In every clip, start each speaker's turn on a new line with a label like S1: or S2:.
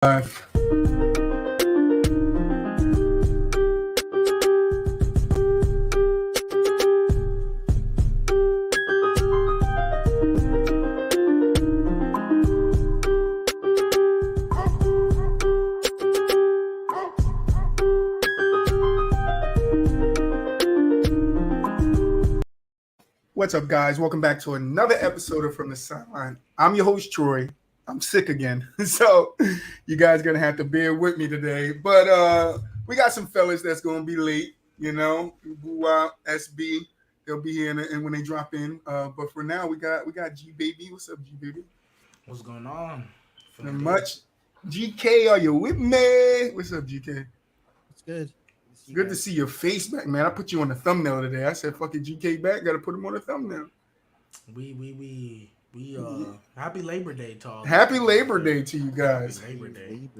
S1: Uh, what's up, guys? Welcome back to another episode of From the Sideline. I'm your host, Troy. I'm sick again, so you guys gonna have to bear with me today. But we got some fellas that's gonna be late. Boo SB. They'll be here and when they drop in. But for now, we got G Baby. What's up, G Baby?
S2: What's going on?
S1: Not
S2: Feeling good.
S1: much. GK, are you with me? What's up, GK?
S3: It's good.
S1: Good to see your face back, man. I put you on the thumbnail today. I said, "Fucking GK back." Got to put him on the thumbnail.
S2: We happy Labor Day to all.
S1: Happy Labor Day to you guys.
S2: Happy Labor Day.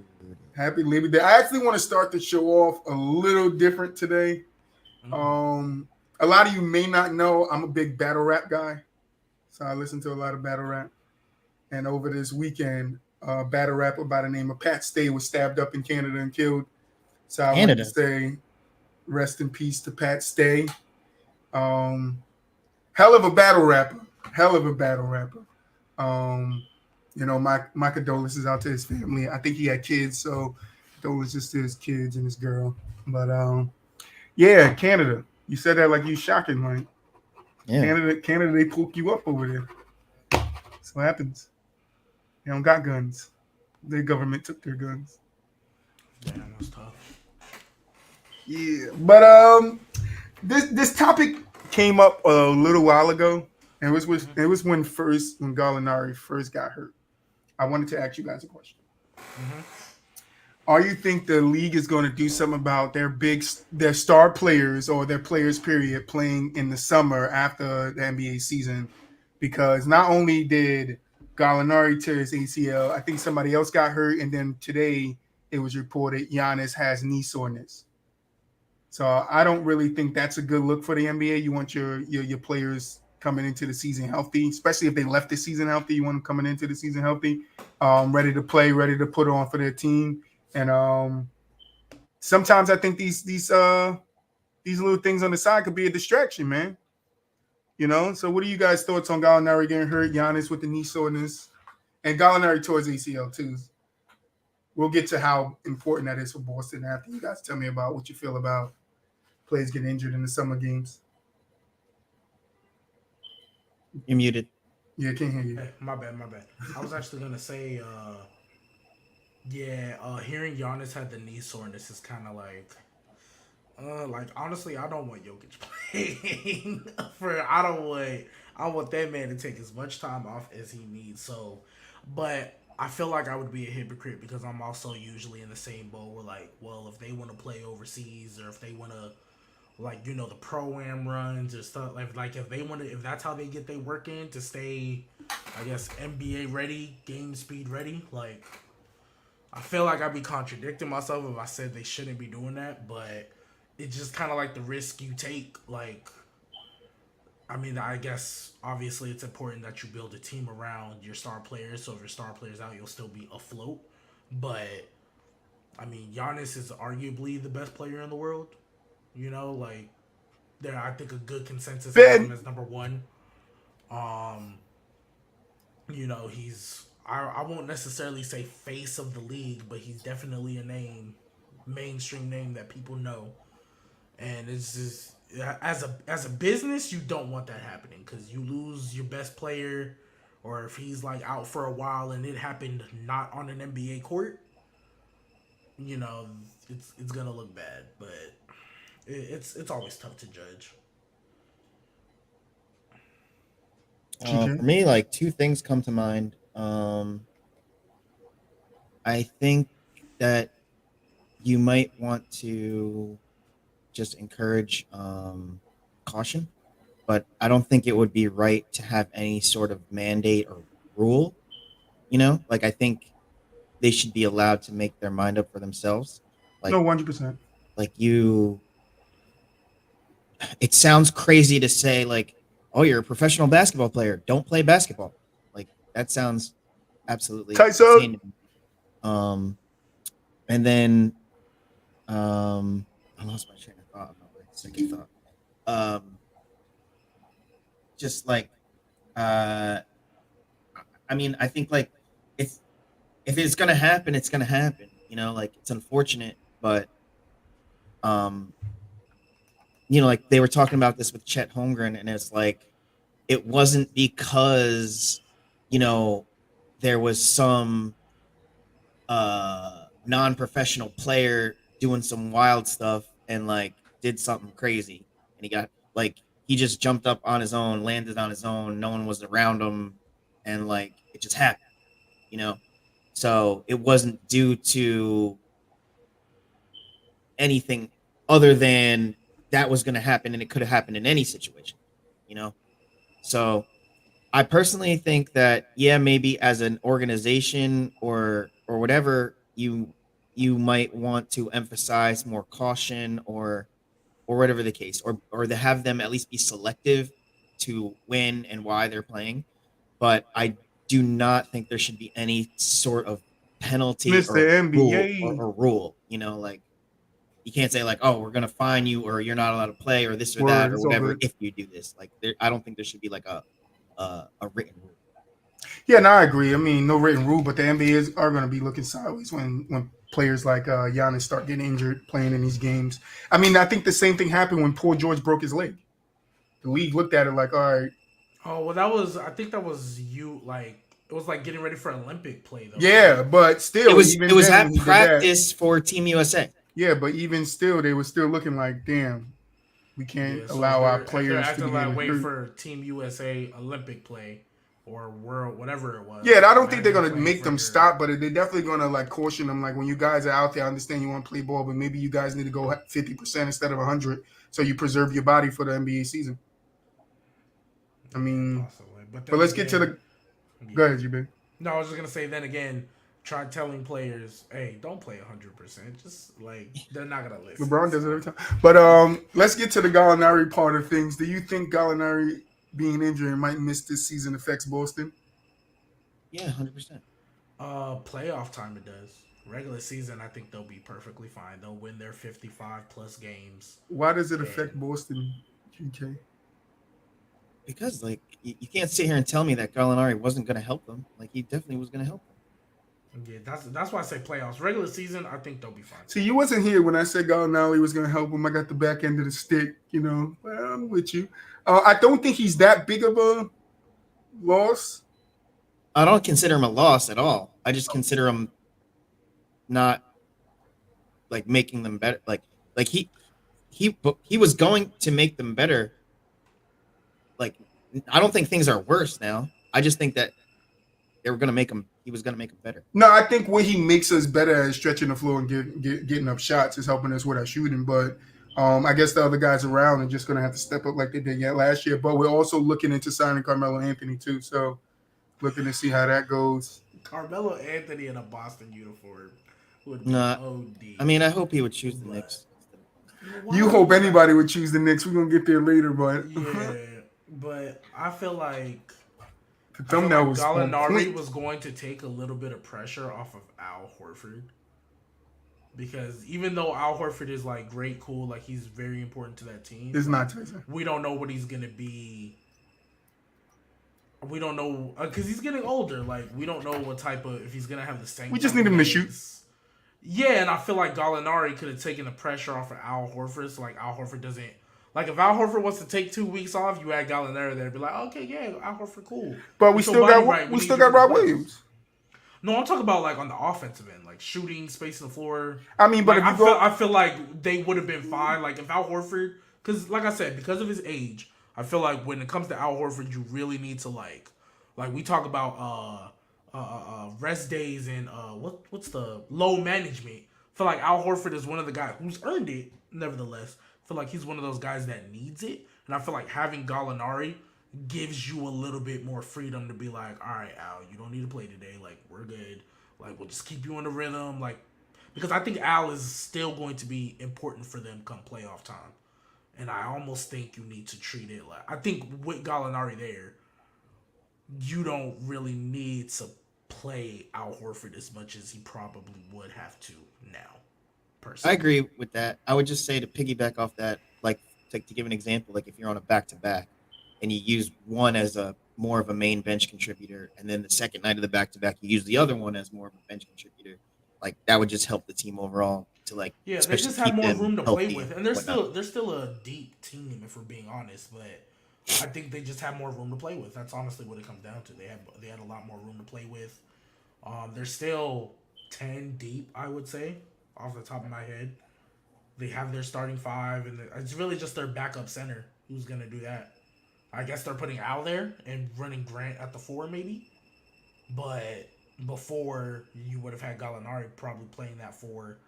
S1: Happy Labor Day. I actually want to start the show off a little different today. A lot of you may not know I'm a big battle rap guy, so I listen to a lot of battle rap. And over this weekend, a battle rapper by the name of Ftsl was stabbed up in Canada and killed. So I want to say, rest in peace to Ftsl. Hell of a battle rapper. Hell of a battle rapper. My condolences out to his family. I think he had kids, so condolences to his kids and his girl. But yeah, Canada. You said that like you shocking, like Canada, they poke you up over there. That's what happens. They don't got guns. Their government took their guns.
S2: Damn, that's tough.
S1: Yeah, but this topic came up a little while ago, and it was when Gallinari first got hurt. I wanted to ask you guys a question. Are you think the league is going to do something about their star players or their players period playing in the summer after the NBA season? Because not only did Gallinari tear his ACL, I think somebody else got hurt, and then today it was reported Giannis has knee soreness. So I don't really think that's a good look for the NBA. You want your players coming into the season healthy, especially if they left the season healthy. You want them coming into the season healthy, ready to play, ready to put on for their team. And sometimes I think these little things on the side could be a distraction, man. So what are you guys' thoughts on Gallinari getting hurt, Giannis with the knee soreness, and Gallinari towards ACL too? We'll get to how important that is for Boston after you guys tell me about what you feel about players getting injured in the summer games.
S3: You're muted.
S1: Yeah, can't hear you.
S2: Hey, my bad. I was actually gonna say, hearing Giannis had the knee soreness is kind of like honestly, I don't want Jokic playing. I want that man to take as much time off as he needs. So, but I feel like I would be a hypocrite because I'm also usually in the same boat where if they want to play overseas or if they want to the pro-am runs or stuff like if that's how they get their work in to stay, I guess, NBA ready, game speed ready, I feel like I'd be contradicting myself if I said they shouldn't be doing that, but it's just kind of like the risk you take. I guess obviously it's important that you build a team around your star players, so if your star players out, you'll still be afloat. But Giannis is arguably the best player in the world. I think a good consensus on him is number one. He's I won't necessarily say face of the league, but he's definitely a mainstream name that people know. And it's just as a business, you don't want that happening because you lose your best player, or if he's out for a while and it happened not on an NBA court, it's gonna look bad. But it's always tough to judge.
S3: For me, two things come to mind. I think that you might want to just encourage caution, but I don't think it would be right to have any sort of mandate or rule. I think they should be allowed to make their mind up for themselves.
S1: No, 100%.
S3: It sounds crazy to say oh, you're a professional basketball player, don't play basketball. That sounds absolutely insane. and then I lost my train of thought about my second thought. Um, just like uh, I mean, I think like if if it's gonna happen, it's gonna happen. You know, like it's unfortunate, but um, like they were talking about this with Chet Holmgren, and it's like it wasn't because you know there was some non-professional player doing some wild stuff and like did something crazy, and he just jumped up on his own, landed on his own, no one was around him, and like it just happened, you know. So it wasn't due to anything other than that was going to happen, and it could have happened in any situation, you know. So I personally think that yeah, maybe as an organization or whatever, you might want to emphasize more caution or whatever the case, or to have them at least be selective to when and why they're playing. But I do not think there should be any sort of penalty
S1: Mr. NBA.
S3: or rule. Like you can't say like, oh, we're gonna fine you or you're not allowed to play or this or that
S1: Word,
S3: or
S1: it's all
S3: whatever
S1: good.
S3: if you do this. Like I don't think there should be like a written rule.
S1: Yeah, no, I agree. I mean, no written rule, but the NBA are going to be looking sideways when players like Giannis start getting injured playing in these games. I mean, I think the same thing happened when poor George broke his leg. The league looked at it like, all right,
S2: Oh well, that was I think that was you like it was like getting ready for Olympic play though,
S1: yeah,
S2: right?
S1: but
S3: It
S1: still,
S3: was it
S1: even
S3: was
S1: then when
S3: at
S1: he did that,
S3: practice for Team USA.
S1: yeah, but even still, they were still looking like, damn, we can't
S2: Yeah, so
S1: allow our
S2: if they're
S1: players to be
S2: acting
S1: getting
S2: that way
S1: hurt.
S2: for Team USA Olympic play or world whatever it
S1: Yeah,
S2: was,
S1: I don't think they're
S2: imagine
S1: gonna
S2: playing
S1: make
S2: for
S1: them
S2: your
S1: stop, but they're definitely gonna like caution them. Like when you guys are out there, I understand you want to play ball, but maybe you guys need to go 50% instead of 100, so you preserve your body for the NBA season. I
S2: yeah
S1: mean,
S2: possibly. But
S1: but
S2: then
S1: let's get to
S2: again,
S1: the. Go
S2: yeah.
S1: ahead, you big.
S2: No, I was just gonna say. Then again, try telling players, "Hey, don't play 100%." Just like they're not gonna listen.
S1: LeBron does it every
S2: So
S1: time. But let's get to the Gallinari part of things. Do you think Gallinari being injured and might miss this season affects Boston?
S3: Yeah, 100%.
S2: playoff time it does. Regular season, I think they'll be perfectly fine. They'll win their 55 plus games,
S1: Why does it affect
S2: and
S1: Boston, GK?
S3: Because like you can't sit here and tell me that Gallinari wasn't going to help them. Like he definitely was going to help them.
S2: yeah, that's why I say playoffs. Regular season, I think they'll be fine.
S1: See, you wasn't here when I said Gallinari was going to help him. I got the back end of the stick, you know. Well, I'm with you. I don't think he's that big of a loss.
S3: I don't consider him a loss at all. I just consider him not like making them better. Like he was going to make them better. Like I don't think things are worse now. I just think that they were going to make him. He was going to make them better.
S1: No, I think what he makes us better at stretching the floor and getting up shots is helping us with our shooting. But I guess the other guys around are just going to have to step up like they did last year. But we're also looking into signing Carmelo Anthony too. So looking to see how that goes.
S2: Carmelo Anthony in a Boston uniform would be
S3: No, I
S2: OD.
S3: mean I hope he would choose the
S2: But
S3: Knicks instead of Boston.
S1: You
S2: why
S1: hope
S2: would I?
S1: anybody would choose the Knicks. We're gonna get there later, but
S2: Yeah, but
S1: the
S2: I feel
S1: thumbnail
S2: like
S1: was on
S2: Gallinari
S1: point.
S2: was going to take a little bit of pressure off of Al Horford because even though Al Horford is like great, cool, like he's very important to that team,
S1: It's
S2: like
S1: not Tyson.
S2: we don't know what he's gonna be. We don't know because he's getting older. Like we don't know what type of if he's gonna have the same
S1: We just
S2: type
S1: need
S2: of
S1: him to shoot.
S2: legs. Yeah, and I feel like Gallinari could have taken the pressure off of Al Horford, so like Al Horford doesn't. Like if Al Horford wants to take 2 weeks off, you add Gallinari there, be like, okay, yeah, Al Horford, cool.
S1: But we
S2: Get your
S1: still
S2: body
S1: got
S2: right. We
S1: we
S2: need
S1: still
S2: you
S1: got
S2: for the
S1: Rob
S2: playoffs.
S1: Williams.
S2: No, I'm talking about like on the offensive end, like shooting, spacing the floor.
S1: I mean, but
S2: Like
S1: if you go,
S2: I feel like they would have been fine. Like if Al Horford, because like I said, because of his age, I feel like when it comes to Al Horford, you really need to like we talk about rest days and what's the low management. I feel like Al Horford is one of the guys who's earned it. Nevertheless, I feel like he's one of those guys that needs it, and I feel like having Gallinari gives you a little bit more freedom to be like, all right, Al, you don't need to play today. Like, we're good. Like, we'll just keep you in the rhythm. Like, because I think Al is still going to be important for them come playoff time. And I almost think you need to treat it like I think with Gallinari there, you don't really need to play Al Horford as much as he probably would have to now,
S3: I
S2: personally.
S3: agree with that. I would just say to piggyback off that, like to give an example, like if you're on a back to back and you use one as a more of a main bench contributor, and then the second night of the back to back you use the other one as more of a bench contributor, like that would just help the team overall to like
S2: Yeah, they
S3: especially
S2: just have
S3: keep
S2: more
S3: them
S2: room to play
S3: healthy
S2: with,
S3: and
S2: and they're
S3: whatnot.
S2: still a deep team if we're being honest. But I think they just have more room to play with. That's honestly what it comes down to. They had a lot more room to play with. They're still 10 deep, I would say, off the top of my head. They have their starting five, and it's really just their backup center who's gonna do that. I guess they're putting Al there and running Grant at the four, maybe. But before, you would have had Gallinari probably playing that four,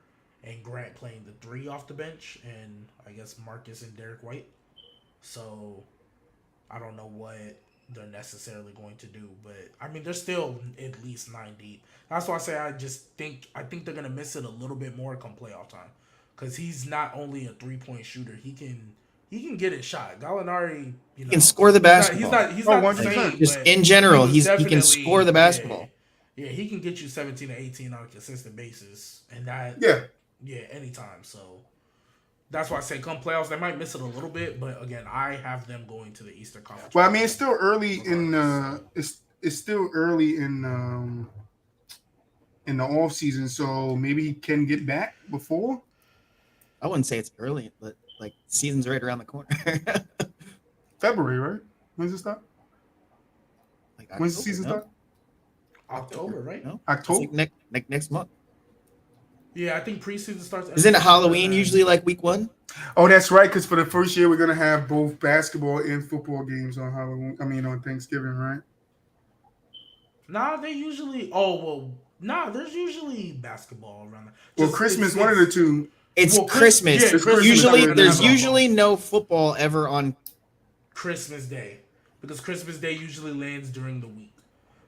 S2: and Grant playing the three off the bench, and I guess Marcus and Derek White. So I don't know what they're necessarily going to do, but I mean they're still at least 9 deep. That's why I say I think they're gonna miss it a little bit more come playoff time, because he's not only a 3-point shooter. He can get it shot. Gallinari,
S3: He can score the basketball.
S2: he's
S1: Oh,
S2: not the
S3: Like
S1: 100%.
S2: same,
S3: just
S2: but
S3: in
S2: he
S3: general,
S2: was
S3: he can score
S2: definitely,
S3: the basketball.
S2: yeah, he can get you 17 to 18 on a consistent basis, and that,
S1: Yeah.
S2: yeah, anytime. So that's why I say come playoffs, they might miss it a little bit, but again, I have them going to the Eastern Conference.
S1: Well, I mean, it's still early
S2: regardless, so.
S1: it's still early in the off season, so maybe he can get back before
S3: I wouldn't say it's early, but like season's right around the corner.
S1: February, right? When's it start?
S3: Like
S1: When's the
S3: October,
S1: season
S3: no?
S1: start?
S2: October, right?
S3: No, it's
S1: October.
S3: like next month.
S2: Yeah, I think preseason starts.
S3: Isn't it
S2: September,
S3: Halloween
S2: and
S3: usually like week one?
S1: Oh, that's right. Because for the first year, we're gonna have both basketball and football games on Halloween. I mean, on Thanksgiving, right?
S2: nah, they usually. Oh well, nah. There's usually basketball around that.
S1: Well,
S2: Just
S1: Christmas, one of the two.
S3: It's
S2: well,
S3: Christmas.
S2: yeah,
S1: It's
S2: Christmas.
S1: Christmas,
S2: I'm
S3: Usually,
S1: yeah,
S2: gonna have
S3: there's
S2: it on
S3: usually
S2: both.
S3: no football ever on.
S2: Christmas Day, because Christmas Day usually lands during the week.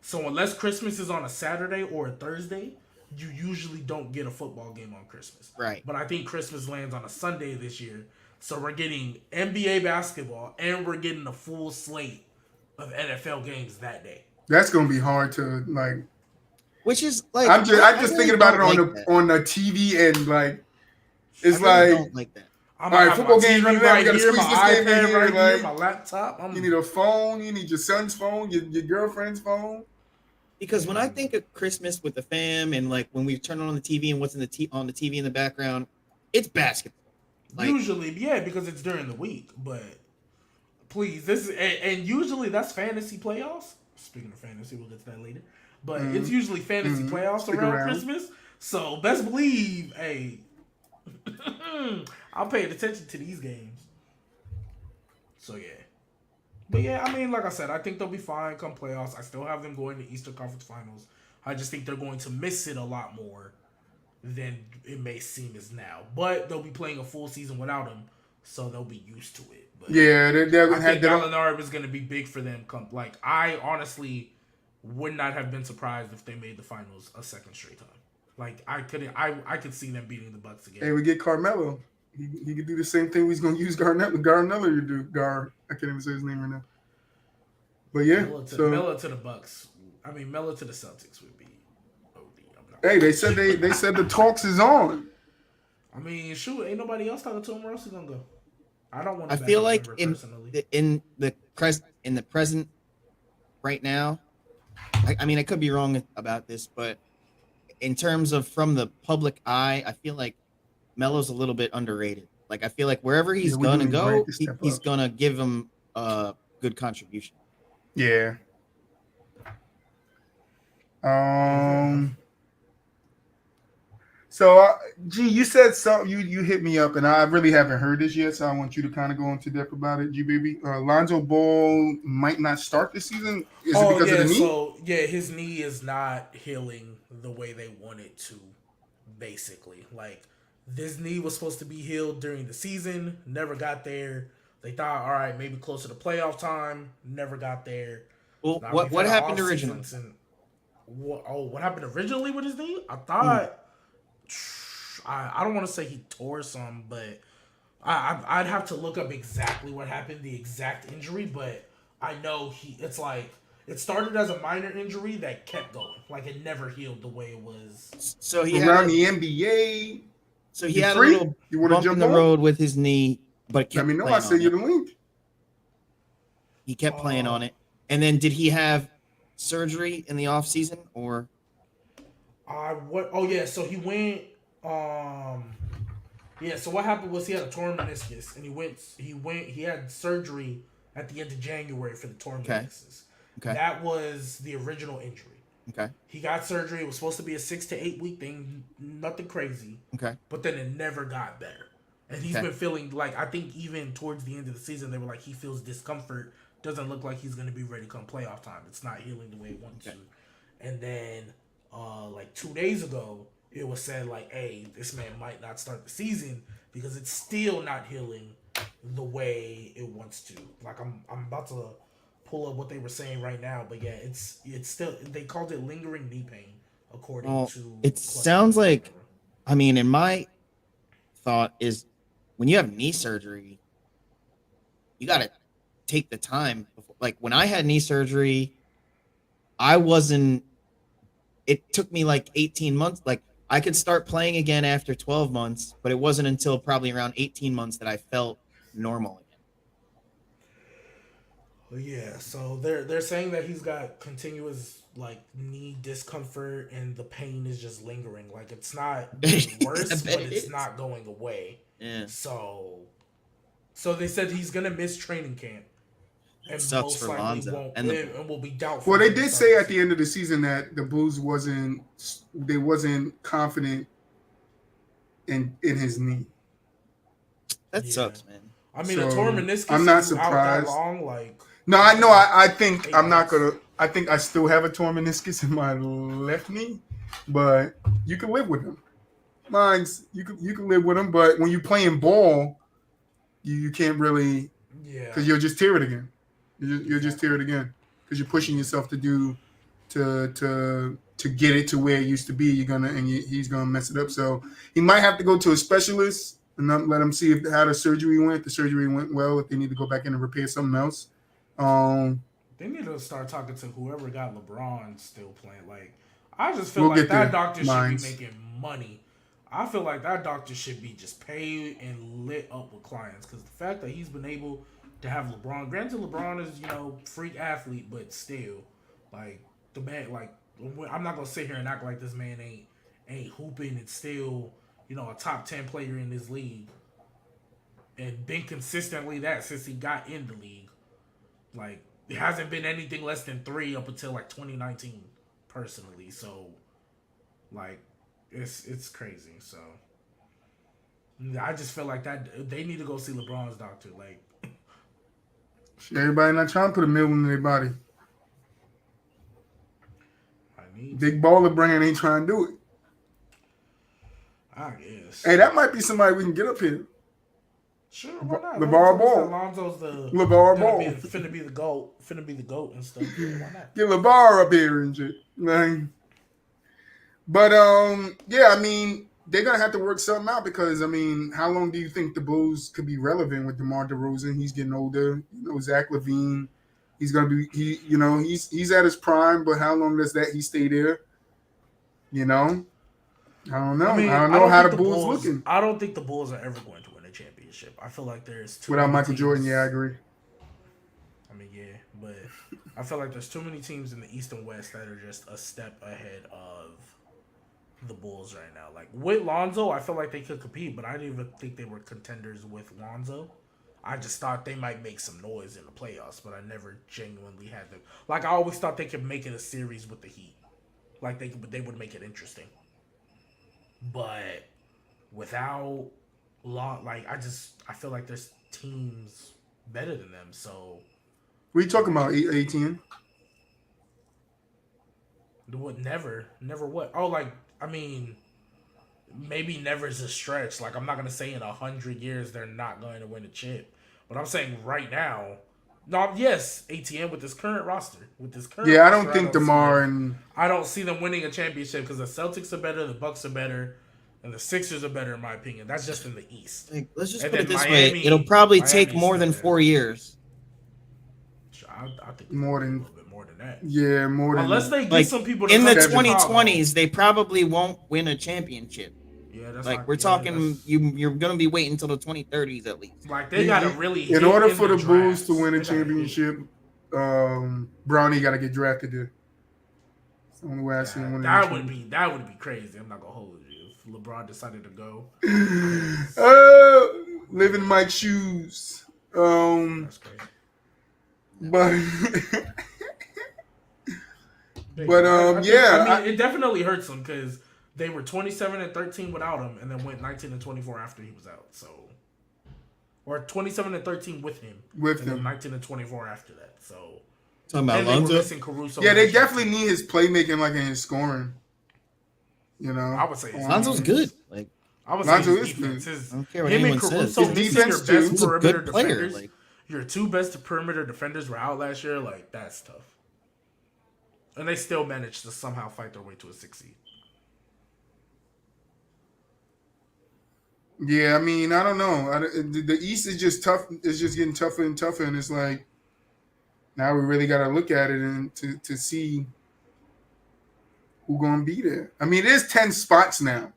S2: So unless Christmas is on a Saturday or a Thursday, you usually don't get a football game on Christmas.
S3: Right.
S2: But I think Christmas lands on a Sunday this year. So we're getting NBA basketball and we're getting a full slate of NFL games that day.
S1: That's gonna be hard to like.
S3: Which is like
S1: I'm
S3: I
S1: just
S3: really
S1: thinking about
S3: don't
S1: it on
S3: like
S1: the
S3: that.
S1: on the TV and like
S3: I
S1: it's
S3: really
S1: like
S3: don't like that.
S2: I'm
S1: all
S2: gonna
S1: right,
S2: have
S1: football
S2: my
S1: games
S2: TV
S1: running there. We
S2: right
S1: gotta
S2: here, my
S1: squeeze this game in
S2: iPad
S1: here.
S2: right here,
S1: Like
S2: my laptop.
S1: you need a phone. You need your son's phone. Your girlfriend's phone.
S3: Because when I think of Christmas with the fam and like when we turn on the TV and what's in on the TV in the background, it's basketball. Like
S2: Usually, yeah, because it's during the week. But please, this is and usually that's fantasy playoffs. Speaking of fantasy, we'll get to that later. But it's usually fantasy playoffs
S1: Stick
S2: around
S1: around.
S2: Christmas. So best believe, hey, I'm paying attention to these games. So yeah. But yeah, I mean, like I said, I think they'll be fine come playoffs. I still have them going to Eastern Conference Finals. I just think they're going to miss it a lot more than it may seem as now. But they'll be playing a full season without him, so they'll be used to it. But
S1: Yeah, they
S2: I
S1: had
S2: think
S1: that.
S2: Gallinari was going to be big for them. Come like, I honestly would not have been surprised if they made the finals a second straight time. Like I could see them beating the Bucks again.
S1: Hey, we get Carmelo. He could do the same thing. He's gonna use Garnella to do. I can't even say his name right now. But yeah,
S2: Melo to the Bucks. I mean, Melo to the Celtics would be OD.
S1: Hey, they said the talks is on.
S2: I mean, shoot, ain't nobody else talking to him. Where else is gonna go? I don't want.
S3: I
S2: to
S3: feel like
S2: personally.
S3: in the present right now, I mean I could be wrong about this, but in terms of from the public eye, I feel like Melo's a little bit underrated. Like I feel like wherever he's
S1: Yeah, we
S3: gonna
S1: need Grant
S3: go,
S1: to step
S3: he's
S1: up.
S3: gonna give him a good contribution.
S1: Yeah. So, G, you said something. You hit me up, and I really haven't heard this yet. So I want you to kind of go into depth about it, G baby. Lonzo Ball might not start this season. Is it because of the knee?
S2: So yeah, his knee is not healing the way they want it to. Basically, like this knee was supposed to be healed during the season, never got there. They thought, all right, maybe closer to playoff time, never got there.
S3: Well,
S2: Now,
S3: what
S2: we've had an
S3: happened
S2: off-season
S3: originally?
S2: what happened originally with his knee? I thought. I don't want to say he tore some, but I'd have to look up exactly what happened, the exact injury. But I know it's like It started as a minor injury that kept going. Like it never healed the way it was.
S3: So he had
S1: Around
S3: a
S1: the NBA,
S3: so he
S1: you
S3: had a
S1: free?
S3: little
S1: You want to
S3: bump in
S1: jump
S3: the
S1: on?
S3: road with his knee, but
S1: Let me
S3: kept
S1: know. I
S3: playing on
S1: send you
S3: it.
S1: the link.
S3: He kept playing on
S2: Uh,
S3: it. And then did he have surgery in the off season or
S2: I what? Oh yeah, so he went. Um, yeah. So what happened was he had a torn meniscus, and he had surgery at the end of January for the torn
S3: okay.
S2: meniscus.
S3: Okay.
S2: That was the original injury.
S3: Okay.
S2: He got surgery. It was supposed to be a 6 to 8 week thing, nothing crazy.
S3: Okay.
S2: But then it never got better. And he's
S3: Okay.
S2: been feeling like, I think even towards the end of the season, they were like, he feels discomfort. Doesn't look like he's going to be ready come playoff time. It's not healing the way it wants
S3: Okay.
S2: to. And then, like 2 days ago, it was said like, hey, this man might not start the season because it's still not healing the way it wants to. Like I'm about to pull up what they were saying right now, but yeah, it's still, they called it lingering knee pain according
S3: Well,
S2: to
S3: it
S2: Clutch
S3: sounds
S2: Sports or
S3: like
S2: whatever.
S3: I mean, in my thought is when you have knee surgery, you got to take the time before, like when I had knee surgery, I wasn't it took me like 18 months. Like I could start playing again after 12 months, but it wasn't until probably around 18 months that I felt normal again.
S2: Yeah, so they're saying that he's got continuous like knee discomfort and the pain is just lingering. Like it's not getting
S3: I
S2: worse,
S3: bet
S2: but
S3: it
S2: it's
S3: is.
S2: not going away.
S3: Yeah.
S2: So they said he's gonna miss training camp
S3: That
S2: and
S3: sucks
S2: most
S3: for
S2: likely
S3: Lonzo
S2: won't
S3: and the
S2: and will be doubtful
S1: Well, they
S2: to
S1: did
S2: start
S1: say
S2: the
S1: at the
S2: season.
S1: end of the season that the Bulls wasn't confident in his knee.
S3: that
S2: Yeah,
S3: sucks, man.
S2: I mean a torn
S1: So I'm
S2: meniscus and
S1: not
S2: you out that
S1: surprised.
S2: long, like
S1: No, I
S2: that's
S1: know.
S2: like
S1: I think
S2: eight
S1: I'm not
S2: months.
S1: gonna. I think I still have a torn meniscus in my left knee, but you can live with them. Mine's you can live with them, but when you playing ball, you can't really
S2: Yeah,
S1: because you'll just tear it again. You'll just
S2: exactly.
S1: tear it again because you're pushing yourself to do to get it to where it used to be. You're gonna and he's gonna mess it up. So he might have to go to a specialist and let him see if how the surgery went. If the surgery went well. If they need to go back in and repair something else. Um,
S2: They need to start talking to whoever got LeBron still playing. Like, I just feel
S1: we'll
S2: like
S1: get
S2: that
S1: there.
S2: doctor should be
S1: Mines.
S2: making money. I feel like that doctor should be just paid and lit up with clients because the fact that he's been able to have LeBron, granted LeBron is freak athlete, but still, like the man, like I'm not gonna sit here and act like this man ain't hooping and still a top 10 player in this league and been consistently that since he got in the league. Like it hasn't been anything less than three up until like 2019, personally. So like it's crazy. So I just feel like that they need to go see LeBron's doctor. Like
S1: Everybody not trying to put a mill in their body.
S2: I need to.
S1: Big baller brand ain't trying to do it.
S2: I guess.
S1: Hey, that might be somebody we can get up here.
S2: Sure, why not?
S1: LeVar
S2: Lonzo's
S1: Ball.
S2: Lonzo's
S1: LeVar
S2: gonna be
S1: Ball.
S2: finna be the goat and stuff. Yeah, why not?
S1: Get LeVar up here and shit. Like, but yeah, I mean, they're gonna have to work something out because I mean, how long do you think the Bulls could be relevant with DeMar DeRozan? He's getting older. Zach LaVine, he's gonna be he's at his prime, but how long does that he stay there? You know, I don't
S2: I
S1: know. I
S2: mean,
S1: don't know how the Bulls looking
S2: I don't think the Bulls are ever going to win a championship. I feel like there's too
S1: without
S2: many
S1: Michael Jordan. Yeah, I
S2: teams.
S1: agree.
S2: I mean, yeah, but I feel like there's too many teams in the East and West that are just a step ahead of the Bulls right now. Like with Lonzo, I feel like they could compete, but I didn't even think they were contenders with Lonzo. I just thought they might make some noise in the playoffs, but I never genuinely had them. Like I always thought they could make it a series with the Heat. Like they would make it interesting. But without like I feel like there's teams better than them. So
S1: What are you talking about? 18.
S2: what? Never what? Oh, like I mean, maybe never is a stretch. Like I'm not gonna say in 100 years they're not going to win a chip, but I'm saying right now. No, yes, ATM with this current roster,
S1: Yeah, I don't think DeMar and
S2: I don't see them winning a championship because the Celtics are better, the Bucks are better, and the Sixers are better in my opinion. That's just in the East.
S3: Like, let's just
S2: And
S3: put it
S2: then
S3: this way: it'll
S2: Miami,
S3: probably take
S2: Miami's
S3: more
S2: still
S3: than
S2: there.
S3: 4 years.
S2: I think it's
S1: more
S2: gonna be a
S1: than
S2: little bit more than that.
S1: Yeah, more than
S2: Unless they get
S3: Like
S2: some people to
S3: in
S2: come
S3: the
S2: to Chicago.
S3: 2020s, they probably won't win a championship.
S2: Yeah, that's
S3: Like
S2: not,
S3: we're
S2: yeah,
S3: talking,
S2: that's-
S3: you're gonna be waiting until the 2030s at least.
S2: like they gotta
S1: you-
S2: really
S1: in
S2: hit
S1: order
S2: in
S1: for the Bulls
S2: drafts.
S1: to win a
S2: They gotta hit.
S1: championship, Brownie got to get drafted there. It's the only way I see him winning.
S2: That would be crazy. I'm not gonna hold you if LeBron decided to go.
S1: Live in Mike's shoes.
S2: That's crazy.
S1: But
S2: But
S1: yeah,
S2: I mean, it definitely hurts them because they were 27-13 without him, and then went 19-24 after he was out. So, or 27-13 with him,
S1: with
S2: and then
S1: him.
S2: 19-24 after that. So,
S3: Talking about
S2: and they were
S3: Lonzo.
S2: missing Caruso.
S1: Yeah, they definitely need his playmaking, like in his scoring. You know,
S2: I would say his
S3: Lonzo's good. Like
S2: I would say
S1: Lonzo
S2: his
S1: is
S2: defense.
S1: good.
S2: His,
S3: I don't care what
S2: him
S3: anyone
S2: and Caruso
S3: says.
S1: His
S2: missing your
S1: defense,
S2: best
S1: too.
S3: He's a
S2: perimeter
S3: good player.
S2: defenders.
S3: Like
S2: Your two best perimeter defenders were out last year. Like that's tough. And they still managed to somehow fight their way to a 6 seed.
S1: Yeah, I mean, I don't know. The East is just tough. It's just getting tougher and tougher, and it's like now we really got to look at it and to see who's going to be there. I mean, there's 10 spots now,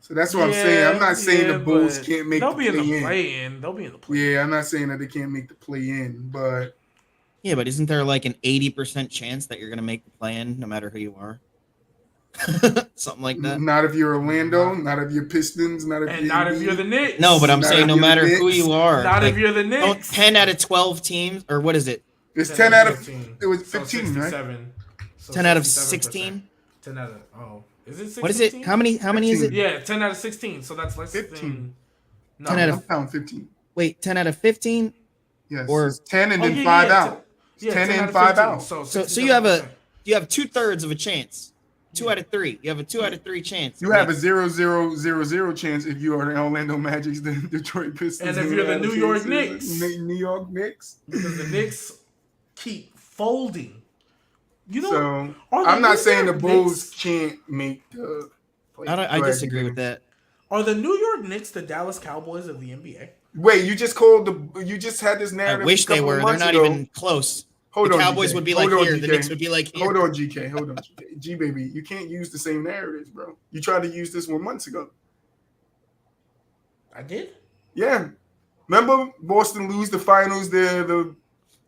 S1: so that's what I'm saying. I'm not saying the Bulls can't make the
S2: play-in. They'll be in the play-in.
S1: Yeah, I'm not saying that they can't make the play-in, but
S3: yeah, but isn't there like an 80% chance that you're gonna make the play-in no matter who you are? Something like that.
S1: Not if you're Orlando, not if you're Pistons, not if
S2: you're the Knicks.
S3: No, but I'm
S1: Not
S3: saying
S1: if
S3: no
S1: you're the
S3: matter who
S1: Knicks.
S3: you are.
S2: Not
S3: like,
S2: if you're the
S3: don't
S2: Knicks.
S3: 10 out of 12 teams, or what is it?
S1: It's 10 out of
S2: 15.
S1: it was
S2: So
S1: 15, right?
S2: 67. So
S3: 10 out of
S2: 67%.
S3: 16.
S2: 10 out of is it 16?
S3: What is it? How many is it?
S2: Yeah, 10 out of 16. So that's less
S1: 15.
S2: than. No.
S3: 10 out
S1: I'm
S3: of
S1: counting 15.
S3: Wait, 10 out of 15?
S1: Yes,
S3: Or-
S1: it's 10 and
S2: Oh,
S1: then
S2: yeah,
S1: 5
S2: yeah,
S1: out. It's 10
S2: out
S1: in,
S2: of
S1: 5
S2: 15.
S1: out.
S3: So you have 2/3 of a chance. 2 out of 3. You have a 2 out of 3 chance.
S1: You have a 0-0-0-0 chance if you are the Orlando Magic's, the Detroit Pistons,
S2: And if you're the New York Knicks.
S1: New York Knicks.
S2: Because the Knicks keep folding. You know,
S1: So
S2: are the
S1: I'm not
S2: New
S1: saying the
S2: York
S1: Bulls
S2: Knicks-
S1: can't make the.
S3: I disagree with that.
S2: Are the New York Knicks the Dallas Cowboys of the NBA?
S1: Wait, you just had this
S3: I
S1: narrative.
S3: wish
S1: a
S3: they
S1: couple
S3: were.
S1: of
S3: They're
S1: months
S3: not
S1: ago.
S3: even close.
S1: Hold
S3: The
S1: on,
S3: Cowboys
S1: GK.
S3: would be like
S1: Hold on,
S3: here. The
S1: GK.
S3: Knicks would be like here.
S1: Hold on, GK. Hold on, GK. G baby, you can't use the same narratives, bro. You tried to use this one months ago.
S2: I did.
S1: Yeah, remember Boston lose the finals.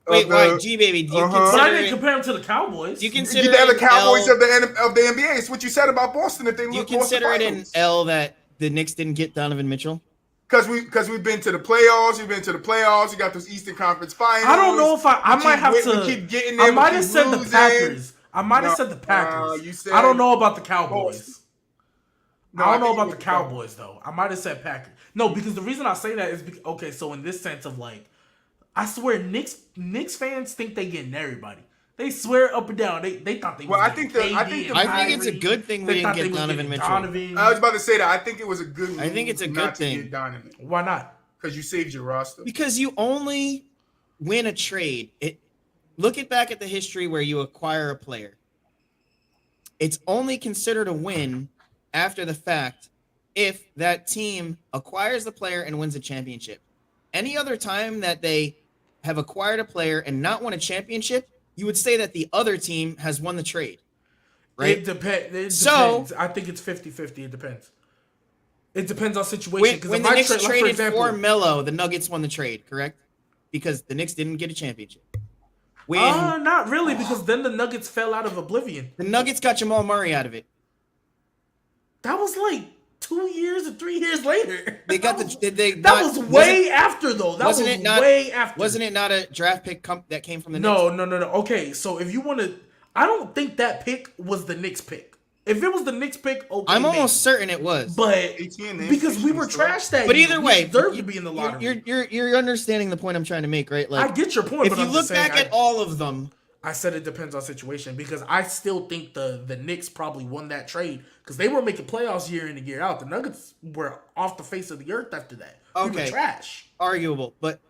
S3: Wait, why, G baby? Do you
S1: Uh-huh.
S2: But I
S3: consider
S2: didn't
S3: it?
S2: compare them to the Cowboys.
S3: You
S1: You're
S3: consider
S1: the
S3: it
S1: Cowboys
S3: L,
S1: of the NBA. It's what you said about Boston if they
S3: you
S1: lost
S3: consider
S1: the
S3: it an
S1: finals.
S3: L that the Knicks didn't get Donovan Mitchell?
S1: Because we've been to the playoffs. We've been to the playoffs. You got those Eastern Conference finals.
S2: I don't know if I might have to.
S1: We keep getting there.
S2: I
S1: we
S2: might
S1: keep
S2: have said
S1: losing.
S2: the Packers. I might have
S1: No,
S2: said the Packers.
S1: you said
S2: I don't know about the Cowboys.
S1: Boston. No,
S2: I don't know
S1: think
S2: about
S1: it
S2: the
S1: was
S2: Cowboys though. I might have said Packers. No, because the reason I say that is because, okay. So in this sense of like, I swear Knicks fans think they getting everybody. They swear up and down. They thought they.
S1: Well,
S2: was
S1: I think
S2: getting
S1: I
S2: KD
S1: think
S2: and
S1: the
S3: I think it's a good thing we
S2: They
S3: didn't
S2: thought they
S3: get
S2: was
S3: Donovan
S2: getting
S3: Mitchell.
S2: Donovan.
S1: I was about to say that. I think it was a good.
S3: I think it's a
S1: move
S3: good
S1: not to
S3: thing.
S1: get Donovan
S2: Why not?
S1: because you saved your roster.
S3: Because you only win a trade. Look back at the history where you acquire a player. It's only considered a win after the fact if that team acquires the player and wins a championship. Any other time that they have acquired a player and not won a championship, you would say that the other team has won the trade. Right?
S2: It depends.
S3: So-
S2: I think it's 50-50. It depends. It depends on situation.
S3: When the Knicks traded for Melo, the Nuggets won the trade, correct? Because the Knicks didn't get a championship. When
S2: Not really, because then the Nuggets fell out of oblivion.
S3: the Nuggets got Jamal Murray out of it.
S2: That was like 2 years or 3 years later.
S3: They got
S2: that was,
S3: did they
S2: that
S3: not,
S2: was way after though. That
S3: wasn't
S2: was
S3: it not-
S2: way after.
S3: Wasn't it not a draft pick that came from the Knicks?
S2: No. Okay, so if you want to, I don't think that pick was the Knicks pick. If it was the Knicks pick, okay,
S3: I'm
S2: maybe.
S3: almost certain it was.
S2: But
S1: AT&T
S2: because we were trashed that
S3: But
S2: year,
S3: either
S2: we
S3: way,
S2: deserved to be in the lottery.
S3: you're understanding the point I'm trying to make, right? Like,
S2: I get your point.
S3: if
S2: but
S3: you
S2: I'm
S3: look
S2: just saying,
S3: back at all of them,
S2: I said it depends on situation because I still think the Knicks probably won that trade because they were making playoffs year in and year out. The Nuggets were off the face of the earth after that. We were
S3: Okay.
S2: trash.
S3: arguable, but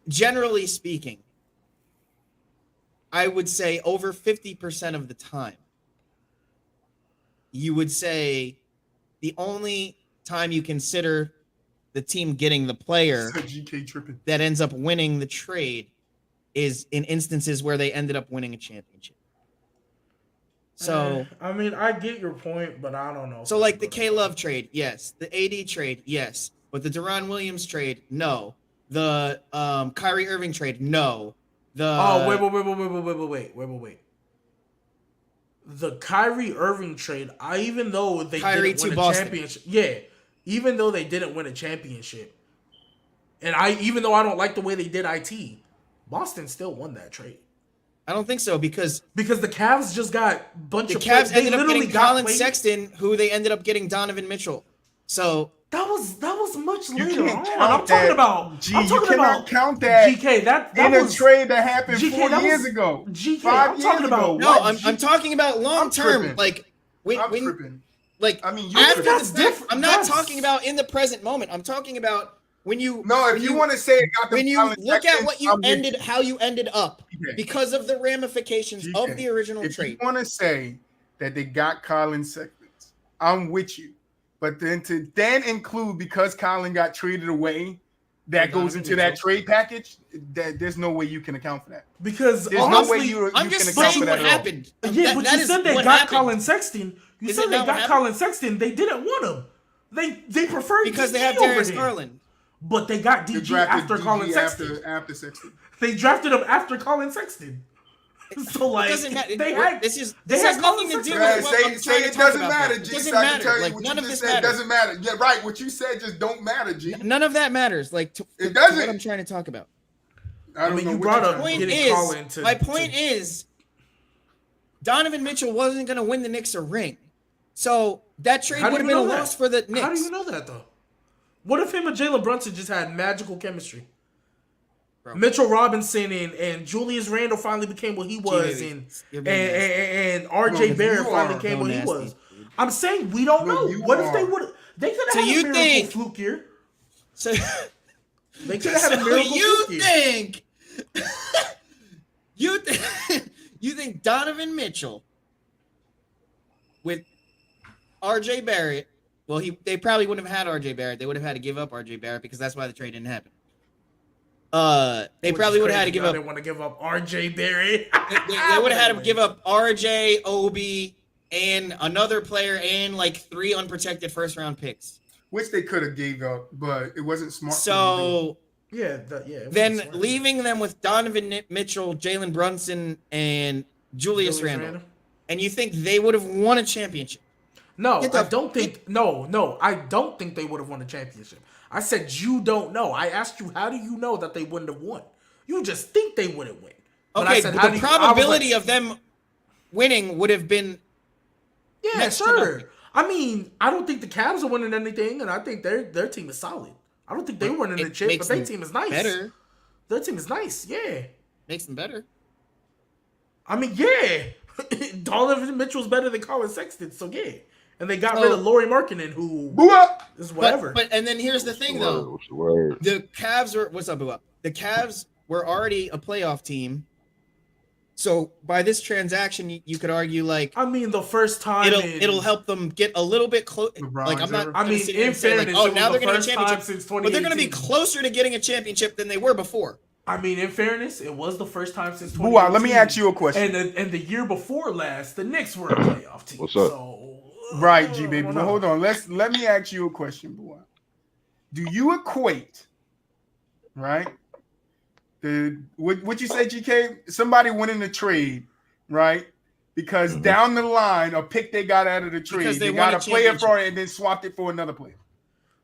S3: generally speaking, I would say over 50% of the time, you would say the only time you consider the team getting the player
S1: GK tripping.
S3: that ends up winning the trade is in instances where they ended up winning a championship. So,
S2: I mean, I get your point, but I don't know.
S3: so like the K Love trade, yes. The AD trade, yes. But the Deron Williams trade, no. The Kyrie Irving trade, no. The
S2: Oh, wait. The Kyrie Irving trade, even though they
S3: Kyrie
S2: didn't win
S3: to
S2: a
S3: Boston.
S2: championship, yeah, even though they didn't win a championship, and even though I don't like the way they did Boston still won that trade
S3: I don't think so because
S2: the Cavs just got a bunch
S3: the
S2: of
S3: Cavs
S2: they
S3: ended up
S2: literally
S3: getting
S2: got
S3: Colin
S2: played.
S3: Sexton, who they ended up getting Donovan Mitchell. So
S2: That was much
S1: You
S2: later
S1: can't
S2: on.
S1: count
S2: I'm talking
S1: that.
S2: about.
S1: G,
S2: I'm
S1: you
S2: talking
S1: cannot
S2: about
S1: count that
S2: GK. That
S1: in
S2: was
S1: a trade that happened
S2: GK,
S1: 4
S2: that
S1: years
S2: was-
S1: ago.
S2: GK,
S1: 5
S2: I'm
S1: years
S2: talking
S1: ago.
S2: about-
S3: no,
S1: What?
S3: I'm talking about long term.
S1: tripping.
S3: Like
S1: I'm
S3: when
S1: tripping.
S3: like
S1: I mean, you
S3: after
S1: tripping.
S3: the
S2: That's
S3: fact.
S2: different.
S3: I'm not
S2: That's-
S3: talking about in the present moment. I'm talking about when you
S1: No, if
S3: when
S1: you want to say it got them
S3: when you
S1: Colin
S3: look
S1: Sexton,
S3: at what you
S1: I'm with
S3: ended, how you ended up
S1: GK.
S3: because of the ramifications
S1: GK.
S3: of the original
S1: If
S3: trade.
S1: you want to say that they got Colin Sexton, I'm with you. But then to include because Colin got traded away, that
S2: For
S1: goes
S2: Donovan
S1: into that
S2: Mitchell.
S1: trade package. That there's no way you can account for that.
S2: because
S1: There's
S2: honestly,
S1: no way you
S3: I'm
S1: can
S3: just
S1: account
S3: saying
S1: for
S3: what
S1: that at all.
S3: happened.
S2: Yeah, but
S3: that
S2: you
S3: is
S2: said they
S3: what
S2: got
S3: happened.
S2: Colin Sexton. You
S3: Is
S2: said
S3: it
S2: they
S3: not
S2: got
S3: what happened?
S2: Colin Sexton. They didn't want him. They preferred
S3: because they
S2: DG
S3: have
S2: over
S3: Darius
S2: him.
S3: Garland.
S2: But they got
S1: They
S2: DG
S1: drafted
S2: after
S1: DG
S2: Colin Sexton.
S1: after Sexton.
S2: They drafted him after Colin Sexton. So like,
S3: It doesn't matter.
S2: they had
S3: This has
S2: Colin
S3: nothing to do
S2: Sexton.
S3: with what I'm
S1: Say
S3: trying to
S1: it
S3: talk
S1: doesn't
S3: about.
S1: matter,
S3: It
S1: G.
S3: doesn't
S1: So I can
S3: matter.
S1: tell you
S3: Like
S1: what
S3: none
S1: you
S3: of
S1: just
S3: this
S1: said
S3: matters.
S1: doesn't matter. Yeah, right. What you said just don't matter, G.
S3: None of that matters. Like to
S1: It doesn't.
S3: what I'm trying to talk about.
S1: I don't
S2: mean,
S1: know
S2: you
S1: what
S2: brought
S1: you're
S2: up
S1: trying to
S3: Point
S1: do.
S2: getting
S3: is,
S2: Colin to-
S3: my point is, Donovan Mitchell wasn't going to win the Knicks a ring, so that trade
S2: How do
S3: would have
S2: you
S3: been a
S2: know that?
S3: loss for the Knicks.
S2: How do you know that though? What if him and Jalen Brunson just had magical chemistry?
S3: Bro.
S2: Mitchell Robinson and Julius Randle finally became what he was,
S3: baby.
S2: and
S3: You're being
S2: and RJ
S1: Bro,
S2: Barrett
S1: you
S2: finally
S1: are
S2: became
S3: so
S2: what he
S3: nasty,
S2: was.
S3: dude.
S2: I'm saying we don't
S1: No,
S2: know.
S1: you
S2: What if they
S1: are.
S2: would? They could
S3: So
S2: have had
S3: you
S2: a miracle
S3: think-
S2: fluke year.
S3: So,
S2: They could have had a
S3: so
S2: miracle
S3: you
S2: fluke year.
S3: think you think Donovan Mitchell with RJ Barrett? Well, they probably wouldn't have had RJ Barrett. They would have had to give up RJ Barrett because that's why the trade didn't happen. They
S2: Which
S3: probably
S2: is
S3: would have had to
S2: crazy.
S3: give
S2: Y'all
S3: up.
S2: didn't want to give up RJ Barrett.
S3: They would have had to give up RJ, Obi, and another player and like 3 unprotected first round picks.
S1: Which they could have gave up, but it wasn't smart. for them
S3: So
S2: it
S3: then
S2: wasn't smart.
S3: leaving them with Donovan Mitchell, Jalen Brunson, and Julius Randle. And you think they would have won a championship?
S2: No,
S3: Get the-
S2: I don't think. No, I don't think they would have won a championship. I said you don't know. I asked you, how do you know that they wouldn't have won? You just think they wouldn't win. But I
S3: Okay,
S2: said,
S3: but
S2: how
S3: the
S2: do you- I was
S3: probability
S2: like,
S3: of them winning would have been
S2: yeah,
S3: next to
S2: sure.
S3: nothing.
S2: I mean, I don't think the Cavs are winning anything, and I think their team is solid. I don't think they're winning the
S3: It
S2: chip,
S3: makes
S2: but their
S3: them
S2: team is nice.
S3: better.
S2: Their team is nice. Yeah.
S3: Makes them better.
S2: I mean, yeah. Donovan Mitchell's better than Colin Sexton, so yeah. And they got
S3: So-
S2: rid of Laurie Markkinen, who
S1: Boo-up!
S2: is whatever.
S3: But and then here's the thing though.
S4: What's the word?
S3: The Cavs were what's up, Boo Up? The Cavs were already a playoff team. So by this transaction, you could argue like
S2: I mean, the first time
S3: it'll help them get a little bit close.
S1: LeBron's
S3: Like I'm not.
S1: ever.
S2: I
S3: gonna
S2: mean,
S3: sit here
S2: in
S3: and say, like,
S2: fairness,
S3: oh,
S2: it
S3: now
S2: was
S3: they're
S2: the
S3: going to
S2: first
S3: get a
S2: time
S3: championship,
S2: since
S3: but they're going to be
S2: 2018.
S3: closer to getting a championship than they were before.
S2: I mean, in fairness, it was the first time since
S1: Boo-ah, let me
S2: 2018.
S1: ask you a question.
S2: And the year before last, the Knicks were a playoff team.
S4: What's up?
S2: So,
S1: Right, G baby.
S2: I don't
S1: But
S2: know.
S1: hold on. Let me ask you a question, boy. Do you equate, right? What you say, GK? Somebody winning the trade, right? Because down the line, a pick they got out of the trade,
S3: Because they
S1: they got
S3: won a
S1: a player
S3: championship.
S1: for it and then swapped it for another player.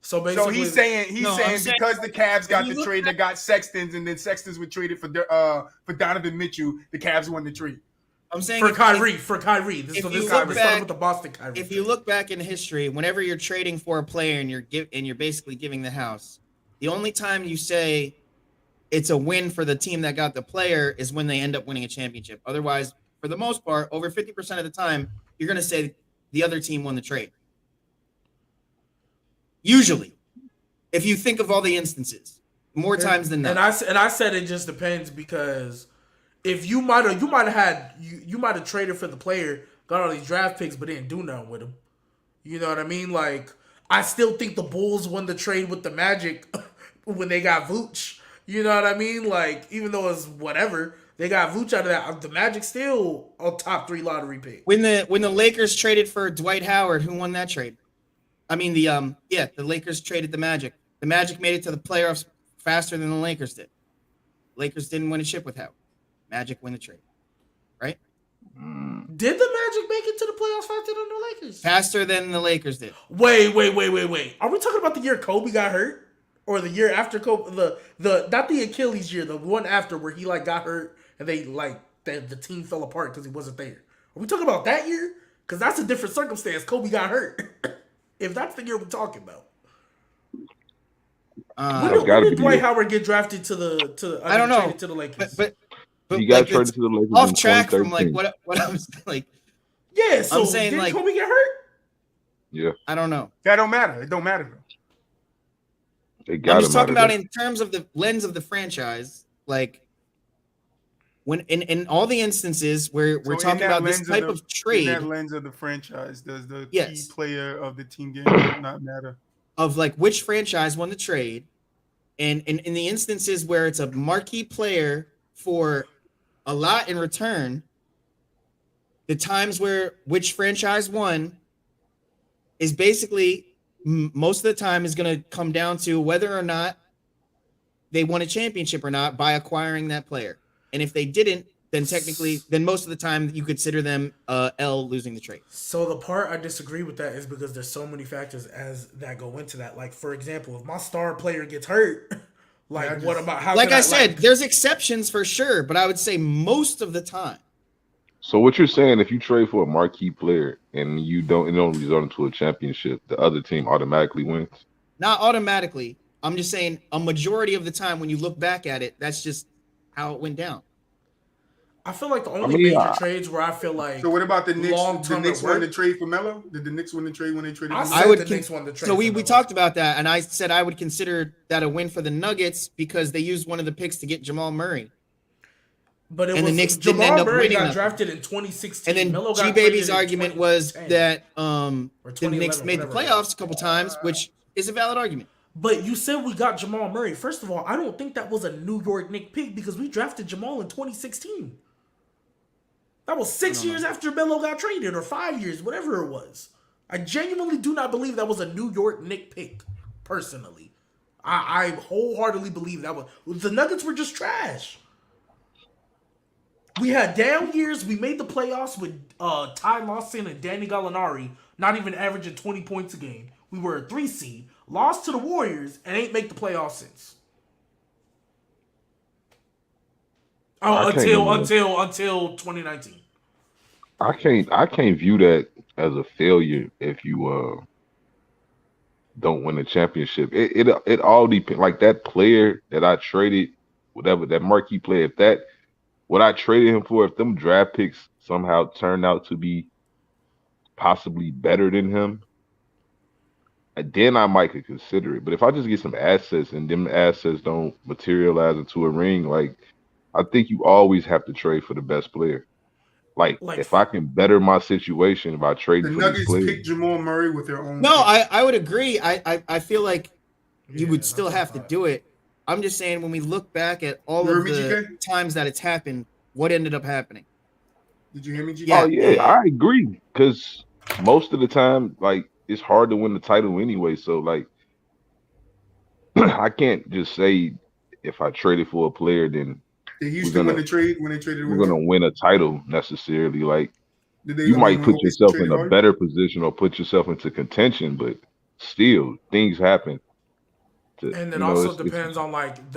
S2: So
S1: So
S2: basically,
S1: he's saying
S3: No, I'm saying-
S1: because the Cavs got
S3: you
S1: the
S3: look
S1: trade that got Sextons and then Sextons were traded for Donovan Mitchell, the Cavs won the trade.
S3: I'm saying
S2: for
S3: if-
S2: Kyrie.
S3: if-
S2: So
S3: if
S2: this
S3: you
S2: time
S3: look
S2: we started
S3: back-
S2: with the Boston Kyrie.
S3: If you look back in history, whenever you're trading for a player and you're basically giving the house, the only time you say it's a win for the team that got the player is when they end up winning a championship. Otherwise, for the most part, over 50% of the time, you're going to say the other team won the trade. Usually, if you think of all the instances, more times than not.
S2: And I said it just depends because if you might have traded for the player, got all these draft picks, but didn't do nothing with him. You know what I mean? Like I still think the Bulls won the trade with the Magic when they got Vooch. You know what I mean? Like, even though it's whatever, they got Vooch out of that. The Magic still a top 3 lottery pick.
S3: When the Lakers traded for Dwight Howard, who won that trade? I mean the Lakers traded the Magic. The Magic made it to the playoffs faster than the Lakers did. Lakers didn't win a chip with Howard. Magic win the trade, right?
S2: Did the Magic make it to the playoffs faster than the Lakers?
S3: Faster than the Lakers did.
S2: Wait. Are we talking about the year Kobe got hurt? Or the year after Kobe, the not the Achilles year, the one after where he like got hurt and they like the team fell apart because he wasn't there. Are we talking about that year? Because that's a different circumstance. Kobe got hurt. If that's the year we're talking about. When did Dwight Howard get drafted to the?
S3: I don't know.
S2: Traded to the Lakers.
S3: But
S4: he got
S3: like,
S4: traded to the Lakers
S3: off
S4: in
S3: track from
S4: 2013.
S3: like what I was like.
S2: Yeah, so
S3: I'm saying
S2: did
S3: like
S2: Kobe get hurt?
S4: Yeah,
S3: I don't know.
S1: That don't matter. It don't matter.
S4: they got
S3: I'm just
S4: him
S3: talking
S4: out
S3: about
S4: of
S3: in terms of the lens of the franchise, like when in all the instances where we're
S1: So in
S3: talking
S1: that
S3: about this
S1: lens
S3: type
S1: of
S3: of
S1: In that
S3: trade
S1: lens of the franchise, does the
S3: Yes.
S1: key player of the team game not matter?
S3: of like which franchise won the trade, and in the instances where it's a marquee player for a lot in return, the times where which franchise won is basically most of the time is going to come down to whether or not they won a championship or not by acquiring that player. And if they didn't, then technically, then most of the time you consider them L losing the trade.
S2: So the part I disagree with that is because there's so many factors as that go into that. Like for example, if my star player gets hurt, like what about how?
S3: Like
S2: can
S3: I said,
S2: like,
S3: there's exceptions for sure, but I would say most of the time.
S4: So what you're saying, if you trade for a marquee player and it don't result into a championship, the other team automatically wins?
S3: Not automatically. I'm just saying a majority of the time when you look back at it, that's just how it went down.
S2: I feel like the only major trades where I feel like.
S1: So what about the Knicks? The
S2: long-term
S1: Knicks
S2: at
S1: won the
S2: work?
S1: trade for Melo? Did the Knicks win the trade when they traded?
S2: I
S1: for
S2: said
S1: Melo?
S3: I would
S2: the Knicks won the trade
S3: so
S2: for
S3: we
S2: Melo.
S3: talked about that, and I said I would consider that a win for the Nuggets because they used one of the picks to get Jamal Murray.
S2: But it
S3: And
S2: was
S3: the Knicks didn't
S2: Jamal
S3: end up
S2: Murray
S3: winning
S2: got
S3: nothing.
S2: drafted in 2016.
S3: And then
S2: Melo got
S3: G Baby's
S2: traded in
S3: argument was
S2: 2010.
S3: that
S2: Or
S3: the Knicks
S2: 2011,
S3: made the
S2: whatever it was.
S3: playoffs a couple times, which is a valid argument.
S2: But you said we got Jamal Murray. First of all, I don't think that was a New York Knicks pick because we drafted Jamal in 2016. That was 6 years after Melo got traded, or 5 years, whatever it was. I genuinely do not believe that was a New York Knicks pick, personally. I wholeheartedly believe that was. The Nuggets were just trash. We had down years. We made the playoffs with Ty Lawson and Danny Gallinari not even averaging 20 points a game. We were a 3 seed, lost to the Warriors, and ain't make the playoffs since. Until 2019.
S4: I can't view that as a failure if you don't win a championship. It all depends. Like that player that I traded, whatever that marquee player, if that what I traded him for, if them draft picks somehow turned out to be possibly better than him, then I might could consider it. But if I just get some assets and them assets don't materialize into a ring, like I think you always have to trade for the best player. Like if I can better my situation by trading
S1: The
S4: for these
S1: Nuggets
S4: players.
S1: picked Jamal Murray with their own.
S3: No,
S1: pick.
S3: I would agree. I feel like you
S2: Yeah,
S3: would still have to do it. I'm just saying when we look back at all
S1: You
S3: of
S1: heard me,
S3: the
S1: GK?
S3: times that it's happened, what ended up happening?
S1: Did you hear me, G?
S3: Yeah.
S4: Oh yeah, I agree. Because most of the time, like it's hard to win the title anyway. So like, I can't just say if I traded for a player, then
S1: Did Houston win the trade when they traded?
S4: we're gonna win a title necessarily. Like
S1: Did they?
S4: you might put
S1: when they
S4: yourself
S1: traded
S4: in a
S1: Harden?
S4: better position or put yourself into contention, but still things happen.
S2: And it also depends on like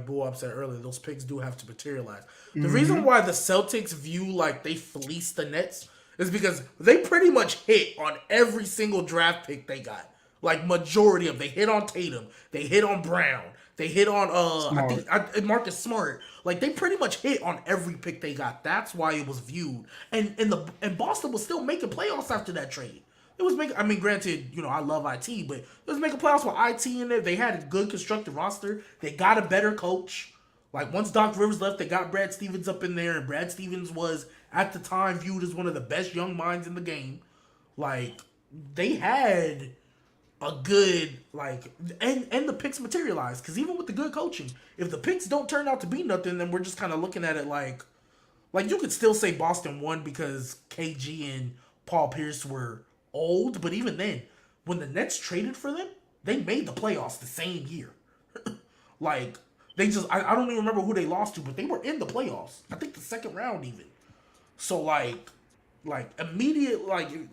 S2: Boo Up said earlier, those picks do have to materialize. The reason why the Celtics view like they fleeced the Nets is because they pretty much hit on every single draft pick they got. Like majority of them. They hit on Tatum, they hit on Brown, they hit on Marcus Smart. Like they pretty much hit on every pick they got. That's why it was viewed. And Boston was still making playoffs after that trade. It was making. I mean, granted, I love IT, but it was making playoffs with IT in there. They had a good constructed roster. They got a better coach. Like once Doc Rivers left, they got Brad Stevens up in there, and Brad Stevens was at the time viewed as one of the best young minds in the game. Like they had a good and the picks materialize. Because even with the good coaching, if the picks don't turn out to be nothing, then we're just kind of looking at it like you could still say Boston won because KG and Paul Pierce were old, but even then, when the Nets traded for them, they made the playoffs the same year. Like they just I don't even remember who they lost to, but they were in the playoffs. I think the second round even. So like immediate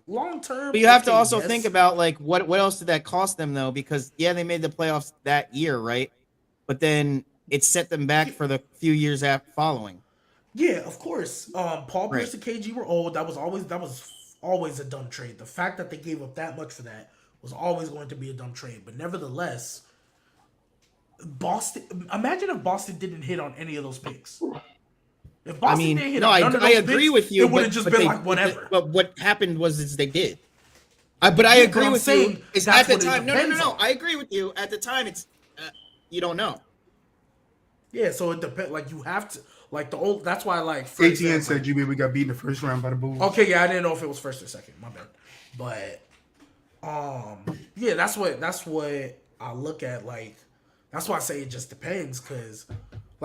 S2: long term.
S3: But you have to also think about like what else did that cost them though? Because yeah, they made the playoffs that year, right? But then it set them back for the few years after following.
S2: Yeah, of course. Paul
S3: Right.
S2: Pierce and KG were old. That was always a dumb trade. The fact that they gave up that much for that was always going to be a dumb trade. But nevertheless, Boston. Imagine if Boston didn't hit on any of those picks. If Boston didn't hit on none of those
S3: I agree
S2: picks,
S3: with you.
S2: it would have just
S3: but
S2: been
S3: they-
S2: like whatever.
S3: But what happened was they did. But I
S2: Yeah,
S3: agree
S2: but I'm
S3: with
S2: saying
S3: you. It's
S2: that's
S3: at the
S2: what it
S3: time. No.
S2: depends on.
S3: I agree with you. At the time, it's you don't know.
S2: Yeah, so it depends. Like you have to the old. That's why for
S1: ATN
S2: example-
S1: said we got beat in the first round by the Bulls.
S2: Okay, yeah, I didn't know if it was first or second. My bad. But yeah, that's what I look at. That's why I say it just depends. Because,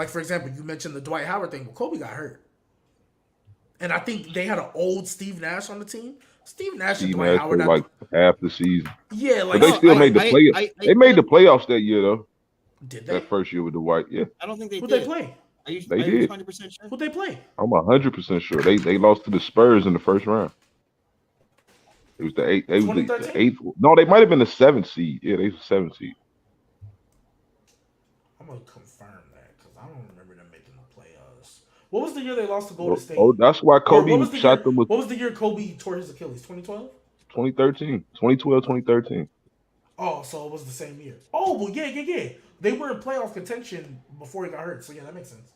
S2: for example, you mentioned the Dwight Howard thing. Well, Kobe got hurt, and I think they had an old Steve Nash on the team. Steve Nash and
S4: Steve
S2: Dwight
S4: Nash
S2: Howard.
S4: for like half the season.
S2: Yeah,
S4: But they still made the playoffs. They made the playoffs that year though.
S2: Did they?
S4: That first year with the White, yeah.
S3: I don't think they
S2: Who'd
S3: did.
S2: they play?
S3: They
S4: did.
S3: 100% sure.
S2: Who'd they play?
S4: I'm 100% sure. They lost to the Spurs in the first round. It was the eighth. They was the
S2: 2013?
S4: eighth. No, they might have been the seventh seed. Yeah, they was the seventh seed.
S2: I'm gonna confirm that because I don't remember them making the playoffs. What was the year they lost to Golden State?
S4: Oh, that's why
S2: Or
S4: Kobe
S2: what was the
S4: shot
S2: year,
S4: them with
S2: What was the year Kobe tore his Achilles? 2012.
S4: 2013, 2012, 2013.
S2: Oh, so it was the same year. Oh, well, yeah. They were in playoff contention before he got hurt. So yeah, that makes sense.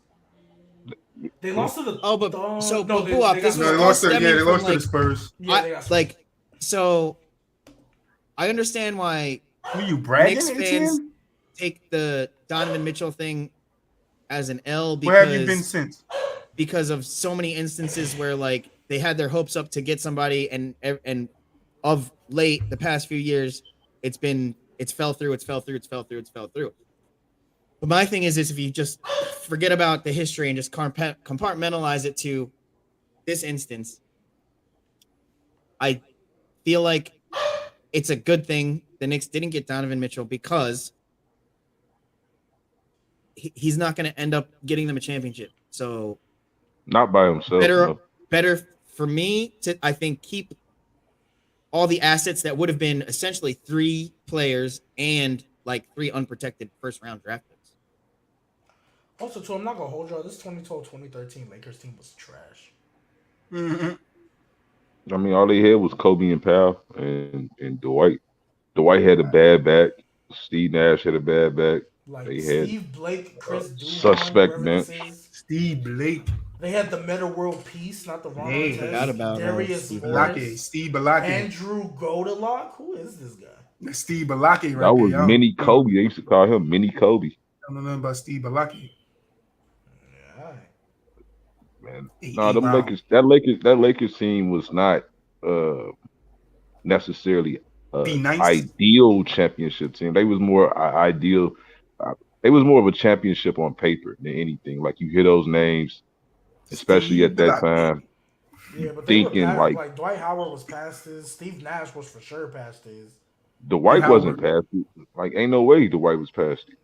S2: They lost to the.
S3: Oh, but so
S2: no,
S3: but Bullock, this
S1: No,
S3: was
S1: they
S3: all
S1: lost to
S3: stemming
S1: they
S3: from,
S1: lost to the Spurs.
S2: Yeah, they got
S3: so I understand why
S1: Who you bragging,
S3: Knicks fans
S1: ATN?
S3: take the Donovan Mitchell thing as an L
S1: Where have you been since?
S3: because of so many instances where they had their hopes up to get somebody and of late the past few years it's fell through. But my thing is if you just forget about the history and just compartmentalize it to this instance, I feel like it's a good thing the Knicks didn't get Donovan Mitchell because he's not going to end up getting them a championship. So
S4: Not by himself. no.
S3: better for me to, I think, keep all the assets that would have been essentially 3 players and 3 unprotected first round draft picks.
S2: Also, too, I'm not gonna hold y'all. This 2012-2013 Lakers team was trash.
S1: Mm-hmm.
S4: I mean, all they had was Kobe and Powell and Dwight. Dwight had a bad back. Steve Nash had a bad back. They had
S2: Steve Blake, Chris Duhon,
S4: suspect
S2: whoever
S4: bench.
S2: this is.
S1: Steve Blake.
S2: They had the Meta World Peace, not the Ron
S1: Hey,
S2: Artest.
S3: forgot about
S2: Darius
S3: Steve
S1: Balake.
S2: Morris,
S1: Steve Balake.
S2: Andrew Godalak. Who is this guy?
S1: That's Steve Balake right
S4: That was
S1: there.
S4: Mini Kobe. They used to call him Mini Kobe.
S1: I don't know nothing about Steve Balake.
S2: Yeah, all right.
S4: Man,
S1: Hey,
S4: no, them
S1: wow.
S4: That Lakers team was not necessarily
S1: Be nice.
S4: ideal championship team. They was more ideal. They was more of a championship on paper than anything. Like you hear those names, especially
S1: Steve
S4: at that
S1: Balake.
S4: time.
S2: Yeah, but they
S4: Thinking,
S2: were past,
S4: like-
S2: Dwight Howard was past his. Steve Nash was for sure past his.
S4: Dwight
S1: Howard.
S4: wasn't past it. Like ain't no way Dwight was past it.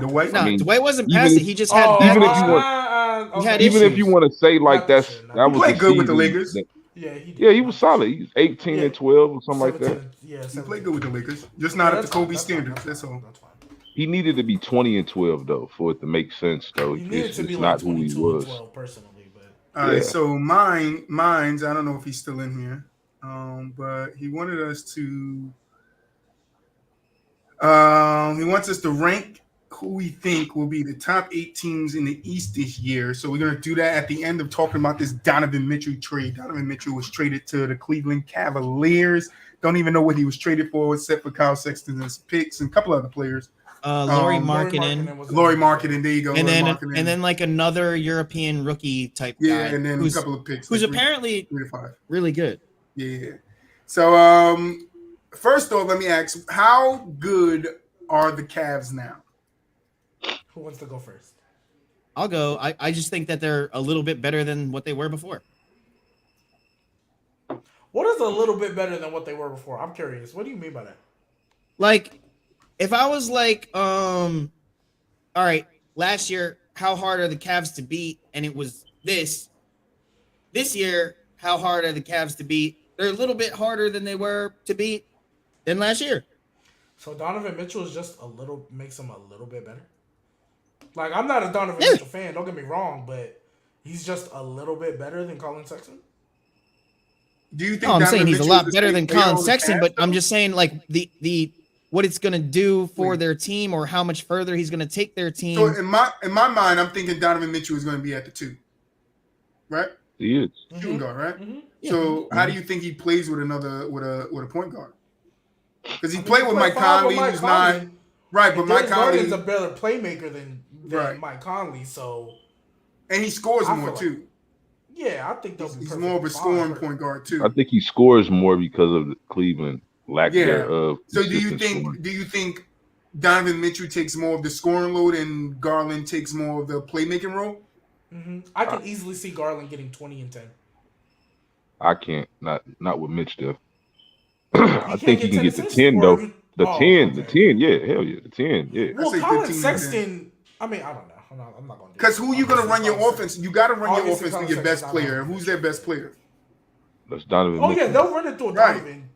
S1: Dwight-
S3: No,
S4: I mean,
S3: Dwight wasn't
S4: even
S3: past
S4: if-
S3: it. He just had
S2: Oh,
S4: even
S3: bad
S4: if you
S3: issues.
S4: want-
S3: He had
S4: Even if
S3: issues.
S4: you want to say like
S2: Not
S4: that's
S2: this year, not
S4: that
S2: this
S4: was
S1: year. He played good with the
S4: season
S1: Lakers.
S4: that-
S2: Yeah, he did.
S4: yeah, he was solid. He was 18
S2: Yeah.
S4: and 12 or something like that.
S2: 17, yeah,
S1: He
S2: 17.
S1: played good with the Lakers. Just not up to
S2: that's fine,
S1: Kobe
S2: that's fine,
S1: standards. That's all.
S2: That's fine.
S4: He needed to be 20 and 12 though for it to make sense though.
S2: He needed
S4: It's
S2: to be
S4: not
S2: like
S4: who he
S2: 22 and
S4: was.
S2: 12 personally, but
S1: All right,
S4: Yeah.
S1: so mine's I don't know if he's still in here, but he wanted us to. He wants us to rank who we think will be the top 8 teams in the East this year. So we're gonna do that at the end of talking about this Donovan Mitchell trade. Donovan Mitchell was traded to the Cleveland Cavaliers. Don't even know what he was traded for, except for Kyle Sexton's picks and a couple other players.
S3: Laurie
S1: Laurie
S3: Markkinen,
S2: was
S1: Laurie Markkinen, there you go.
S3: and
S1: Lauri
S3: then
S1: Markkinen.
S3: like another European rookie type
S1: yeah,
S3: guy,
S1: and then
S3: who's
S1: a couple of picks.
S3: who's
S1: like three-
S3: apparently
S1: 3 to 5.
S3: really good.
S1: Yeah. So First off, let me ask: how good are the Cavs now?
S2: Who wants to go first?
S3: I'll go. I just think that they're a little bit better than what they were before.
S2: What is a little bit better than what they were before? I'm curious. What do you mean by that?
S3: Like, if I was like, all right, last year, how hard are the Cavs to beat? And it was this. This year, how hard are the Cavs to beat? They're a little bit harder than they were to beat than last year.
S2: So Donovan Mitchell is just a little makes him a little bit better. Like I'm not a Donovan
S3: Yeah.
S2: Mitchell fan. Don't get me wrong, but he's just a little bit better than Colin Sexton.
S1: Do you
S3: No,
S1: think
S3: I'm saying
S1: Donovan
S3: he's a
S1: Mitchell is
S3: lot
S1: the
S3: better
S1: same
S3: than
S1: player
S3: Colin
S1: on the
S3: Sexton,
S1: Cavs?
S3: but I'm just saying like the what it's gonna do for
S1: Wait.
S3: their team or how much further he's gonna take their
S1: So
S3: team.
S1: in my mind, I'm thinking Donovan Mitchell is going to be at the 2, right?
S4: He is.
S1: Shooting guard, right?
S2: Mm-hmm.
S3: Yeah.
S1: So how
S3: Mhm.
S1: do you think he plays with a point guard? Because he
S2: I mean,
S1: played
S2: he
S1: with
S2: played
S1: Mike
S2: fine with
S1: Conley,
S2: Mike
S1: who's not
S2: Conley.
S1: right, but
S2: And
S1: Mike
S2: Darius Garland's a
S1: Conley,
S2: better playmaker than
S1: right,
S2: Mike Conley. So
S1: and he scores
S2: I
S1: more
S2: feel like
S1: too.
S2: yeah, I think they'll be
S1: He's more of
S2: perfectly
S1: a
S2: fine.
S1: scoring point guard
S4: I
S1: too.
S4: think he scores more because of the Cleveland lack
S1: Yeah.
S4: thereof
S1: So do you
S4: consistent scoring.
S1: think Donovan Mitchell takes more of the scoring load and Garland takes more of the playmaking role?
S2: I
S4: I,
S2: can easily see Garland getting 20 and 10.
S4: I can't not with Mitch there.
S2: He
S4: I
S2: can't
S4: think he
S2: get
S4: can
S2: 10
S4: get the
S2: assists,
S4: 10
S2: or
S4: though.
S2: you?
S4: The
S2: Oh,
S4: 10, the
S2: okay,
S4: 10,
S2: okay.
S4: yeah, hell yeah, the 10, yeah.
S1: I
S2: Well,
S1: say
S2: Colin
S1: 15 and 10.
S2: Sexton. I mean, I don't know. I'm not gonna do
S1: Because
S2: it.
S1: who you
S2: I'll
S1: gonna
S2: just
S1: run
S2: say
S1: your
S2: Colin
S1: offense?
S2: Sexton.
S1: You got to run
S2: I'll
S1: your
S2: just say
S1: offense through
S2: Colin
S1: your best
S2: Sexton's not
S1: player.
S2: Donovan
S1: And who's
S2: Mitchell.
S1: their best player?
S4: That's Donovan
S2: Oh yeah,
S4: Mitchell.
S2: they'll run it through
S1: Right.
S2: Donovan.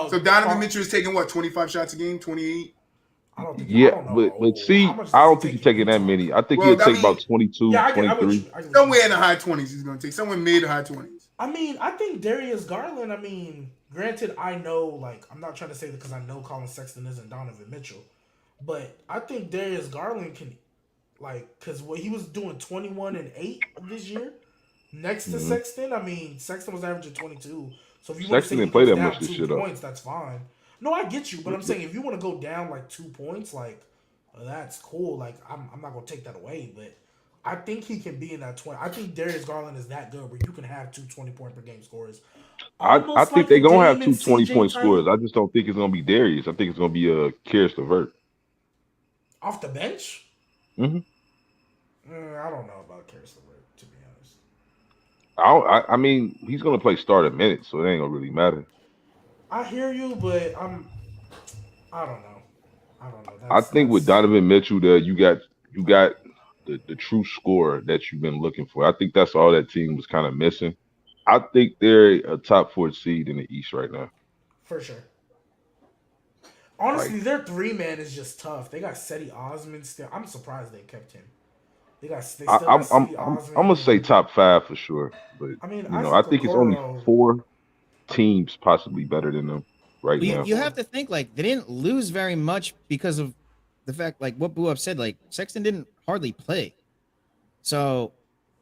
S1: So Donovan
S2: Uh,
S1: Mitchell is taking what, 25 shots a game, 28?
S2: I don't think. I
S4: Yeah,
S2: don't
S4: but
S2: know. How
S4: see,
S2: much
S4: I
S2: does he
S4: don't think
S2: take
S4: he's
S2: in
S4: taking that
S2: Utah?
S4: many. I think
S1: Well,
S4: he'll
S1: I
S4: take
S1: mean,
S4: about 22,
S2: Yeah, I get
S4: 23.
S2: you. I get what
S1: somewhere
S2: you
S1: in the high 20s he's going to take. Somewhere mid to high 20s.
S2: I mean, I think Darius Garland. I mean, granted, I know, like, I'm not trying to say that because I know Colin Sexton isn't Donovan Mitchell, but I think Darius Garland can, like, because what he was doing 21 and 8 this year next to
S4: Hmm.
S2: Sexton. I mean, Sexton was averaging 22. So if you want to say
S4: Sexton
S2: he
S4: didn't play
S2: goes
S4: that much
S2: down
S4: this
S2: two
S4: year though.
S2: points, that's fine. No, I get you, but I'm saying if you want to go down like 2 points, like, that's cool. Like, I'm not gonna take that away, but. I think he can be in that 20. I think Darius Garland is that good where you can have two 20-point per game scores.
S4: I
S2: Almost
S4: think
S2: like
S4: they're
S2: a
S4: gonna have
S2: Dame and
S4: two
S2: CJ
S4: 20-point
S2: type
S4: scorers. I just don't think it's gonna be Darius. I think it's gonna be Karis LeVert.
S2: off the bench.
S4: Hmm.
S2: I don't know about Karis LeVert, to be honest.
S4: I mean, he's gonna play starter minutes, so it ain't gonna really matter.
S2: I hear you, but I don't know. I don't know.
S4: I
S2: That's
S4: think with
S2: that's
S4: Donovan Mitchell, there you got the true scorer that you've been looking for. I think that's all that team was kind of missing. I think they're a top 4 seed in the East right now.
S2: for sure.
S4: Like
S2: Honestly, their 3 man is just tough. They got Seti Osman still. I'm surprised they kept him. They
S4: I,
S2: still
S4: I'm
S2: got
S4: I'm
S2: Seti
S4: I'm gonna say
S2: Osman.
S4: top 5 for sure, but
S2: I mean,
S4: I
S2: Isaac
S4: think it's only
S2: Okoro.
S4: 4 teams possibly better than them right
S3: Well,
S2: Yeah,
S4: now.
S3: you
S2: four.
S3: have to think like they didn't lose very much because of the fact like what Boo Up said, like Sexton didn't hardly play. So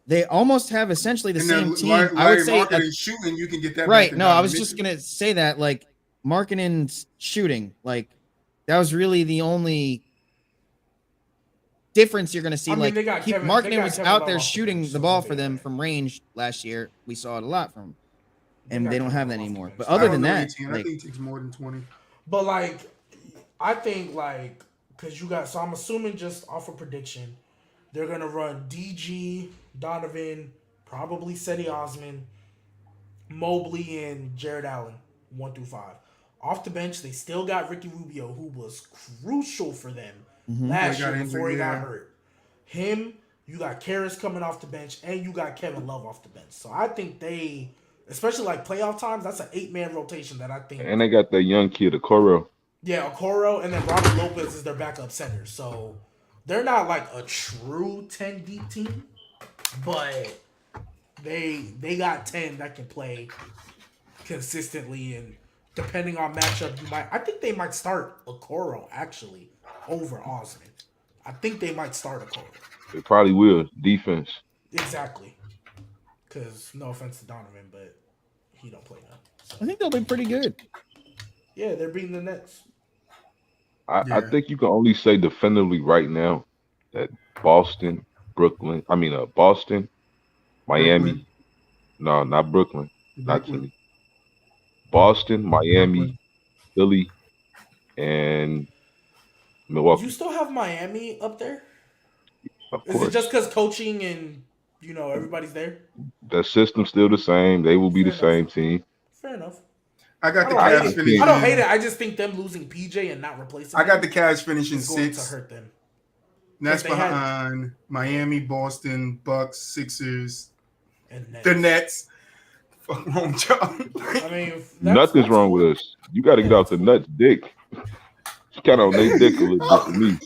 S3: they almost have essentially the
S1: And then
S3: same team. I would
S1: Larry
S3: say
S1: Market and shooting, you can get that back
S3: right.
S1: to
S3: No, I
S1: Donovan
S3: was just
S1: Mitchell.
S3: gonna say that like Markkinen's shooting, like that was really the only difference you're gonna see.
S2: I mean,
S3: Like
S2: they got Kevin. They
S3: Markkinen
S2: got
S3: was
S2: Kevin
S3: out
S2: Love
S3: there
S2: off the bench,
S3: shooting the
S2: so
S3: ball
S2: they'll be
S3: for
S2: all
S3: them
S2: right.
S3: from range last year. We saw it a lot from,
S2: They
S3: and
S2: got
S3: they don't
S2: Kevin
S3: have that
S2: Love off the
S3: anymore.
S2: bench,
S3: But
S2: so
S1: I
S3: other
S2: they'll
S1: don't
S3: than
S2: be
S1: know,
S2: all right.
S3: that,
S1: 18. I
S3: like
S1: think he takes more than 20.
S2: But like, I think like, cause you got. So I'm assuming just off a prediction, they're gonna run DG, Donovan, probably Seti Osman, Mobley, and Jared Allen 1 through 5. Off the bench, they still got Ricky Rubio, who was crucial for them
S3: mhm.
S1: Well, he
S2: last
S1: got
S2: year
S1: injured,
S2: before he got
S1: yeah.
S2: hurt. Him, you got Karras coming off the bench, and you got Kevin Love off the bench. So I think they, especially like playoff times, that's an 8 man rotation that I think.
S4: And they got that young kid, Okoro.
S2: Yeah, Okoro and then Robert Lopez is their backup center. So they're not like a true 10 deep team, but they got 10 that can play consistently, and depending on matchup, I think they might start Okoro actually over Osman. I think they might start Okoro.
S4: They probably will. Defense.
S2: Exactly. Because no offense to Donovan, but he don't play now. So
S3: I think they'll be pretty good.
S2: yeah, they're beating the Nets.
S4: I
S1: Yeah.
S4: think you can only say definitively right now that Boston, Boston,
S1: Brooklyn.
S4: Miami. No, not Brooklyn. Not to
S1: Brooklyn.
S4: me. Boston, Miami,
S1: Brooklyn.
S4: Philly, and
S2: You
S4: Milwaukee.
S2: still have Miami up there?
S4: Of
S2: Is it just
S4: course,
S2: because coaching and everybody's there?
S4: that system's still the same. They will be the
S2: Fair enough.
S4: same team.
S2: Fair enough.
S1: I got
S2: I
S1: the
S2: don't hate
S1: Cavs
S4: I
S2: it. I
S4: can't.
S2: don't hate
S1: finishing.
S2: it. I just think them losing PJ and not replacing
S1: I got the
S2: him
S1: Cavs finishing
S2: is going to
S1: 6.
S2: hurt them.
S1: That's
S2: they had-
S1: behind Miami, Boston, Bucks, Sixers,
S2: And Nets.
S1: the Nets. Fuck wrong job.
S2: I mean,
S4: Nothing's wrong with us. You got to get
S2: Yeah.
S4: off the nuts dick. It's kind of on their dick a little bit for me.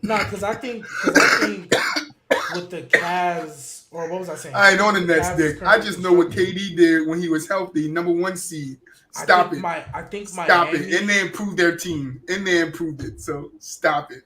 S2: Nah, because I think with the Cavs, or what was I saying?
S1: I ain't on the Nets,
S2: Cavs
S1: Dick. I just know what KD did when he was healthy, number 1 seed. Stop it.
S2: I think
S1: Stop
S2: Miami,
S1: it. And they improved their team. And they improved it. So stop it.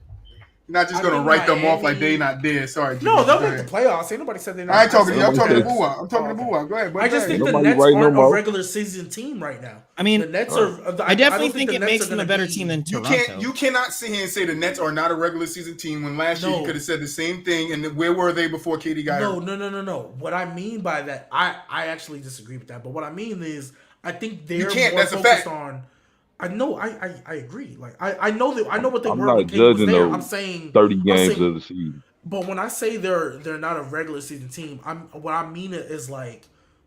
S1: You're not just
S2: I
S1: going to
S2: think
S1: write them off like
S2: Miami-
S1: they not there. Sorry, Jimmy.
S2: No, they'll
S1: Go
S2: make the
S1: ahead.
S2: playoffs. Ain't nobody said they're not.
S1: I ain't talking to you. I'm
S4: Nobody
S1: talking to
S4: said-
S1: Boo. I'm talking to
S2: okay.
S1: Boo. Go ahead. Bud.
S2: I just think the
S4: Nobody
S2: Nets
S4: right no
S2: aren't a
S4: more.
S2: regular season team right now.
S3: I mean,
S2: The Nets are.
S3: I definitely
S2: don't
S3: think
S2: the
S3: it
S2: Nets
S3: makes
S2: are
S3: them a
S2: gonna
S3: better
S2: be-
S3: team than
S1: You
S3: Toronto.
S1: cannot sit here and say the Nets are not a regular season team when last year you
S2: No.
S1: could have said the same thing. And where were they before KD got hurt?
S2: No. What I mean by that, I actually disagree with that. But what I mean is, I think they're
S1: can't,
S2: more
S1: that's a
S2: focused
S1: fact.
S2: on. I know. I agree. Like I know that I know what they
S4: I'm
S2: were
S4: not
S2: when KD was
S4: judging
S2: there.
S4: those
S2: I'm saying
S4: 30
S2: I'm
S4: games
S2: saying-
S4: of the season.
S2: But when I say they're not a regular season team, what I mean is like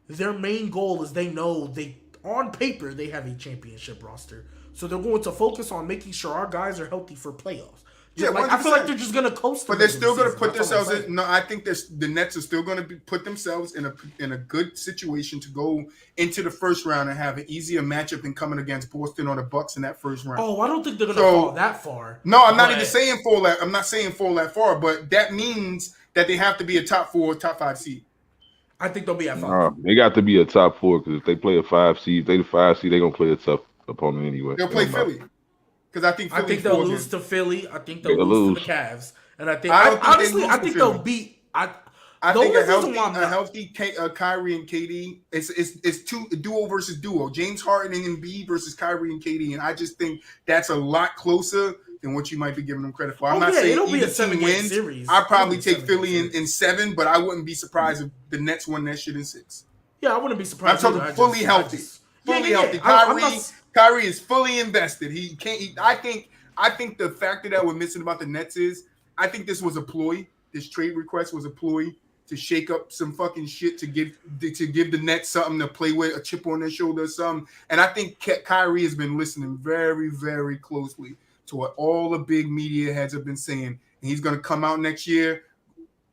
S2: their main goal is they know they on paper they have a championship roster, so they're going to focus on making sure our guys are healthy for playoffs.
S1: Yeah,
S2: Like, I feel like
S1: 100%.
S2: they're just gonna coast.
S1: But they're still going to put
S2: That's all I'm
S1: themselves
S2: saying.
S1: in. No, I think the Nets are still going to put themselves in a good situation to go into the first round and have an easier matchup than coming against Boston or the Bucks in that first round.
S2: Oh, I don't think they're gonna
S1: So-
S2: fall that far.
S1: No, I'm not
S2: but-
S1: even saying fall that. I'm not saying fall that far, but that means that they have to be a top 4, top 5 seed.
S2: I think they'll be at 5.
S4: Nah, they got to be a top 4 because if they play a 5 seed, they the 5 seed, they're going to play a tough opponent anyway.
S1: They'll play Philly because I think
S2: I think they'll lose to Philly. I think they'll
S4: They'll
S2: lose to
S4: lose.
S2: the Cavs, and I think
S1: I don't think they
S2: honestly,
S1: lose
S2: I
S1: to
S2: think
S1: Philly.
S2: they'll beat.
S1: I
S2: The
S1: think
S2: only
S1: a
S2: reason why I'm not-
S1: healthy Kyrie and KD. It's duo versus duo. James Harden and Embiid versus Kyrie and KD, and I just think that's a lot closer than what you might be giving them credit for. I'm not saying
S2: it'll be
S1: either
S2: a
S1: team
S2: 7-game
S1: wins.
S2: series.
S1: I'd probably
S2: It'll be a
S1: take
S2: 7-game
S1: Philly in
S2: series.
S1: 7, but I wouldn't be surprised if the Nets won that shit in 6.
S2: Yeah, I wouldn't be
S1: I'm
S2: surprised.
S1: talking
S2: either.
S1: fully healthy. Fully healthy. Kyrie is fully invested. He can't. I think the factor that we're missing about the Nets is I think this was a ploy. This trade request was a ploy to shake up some fucking shit to give the Nets something to play with, a chip on their shoulder or something. And I think Kyrie has been listening very, very closely to what all the big media heads have been saying. And he's going to come out next year.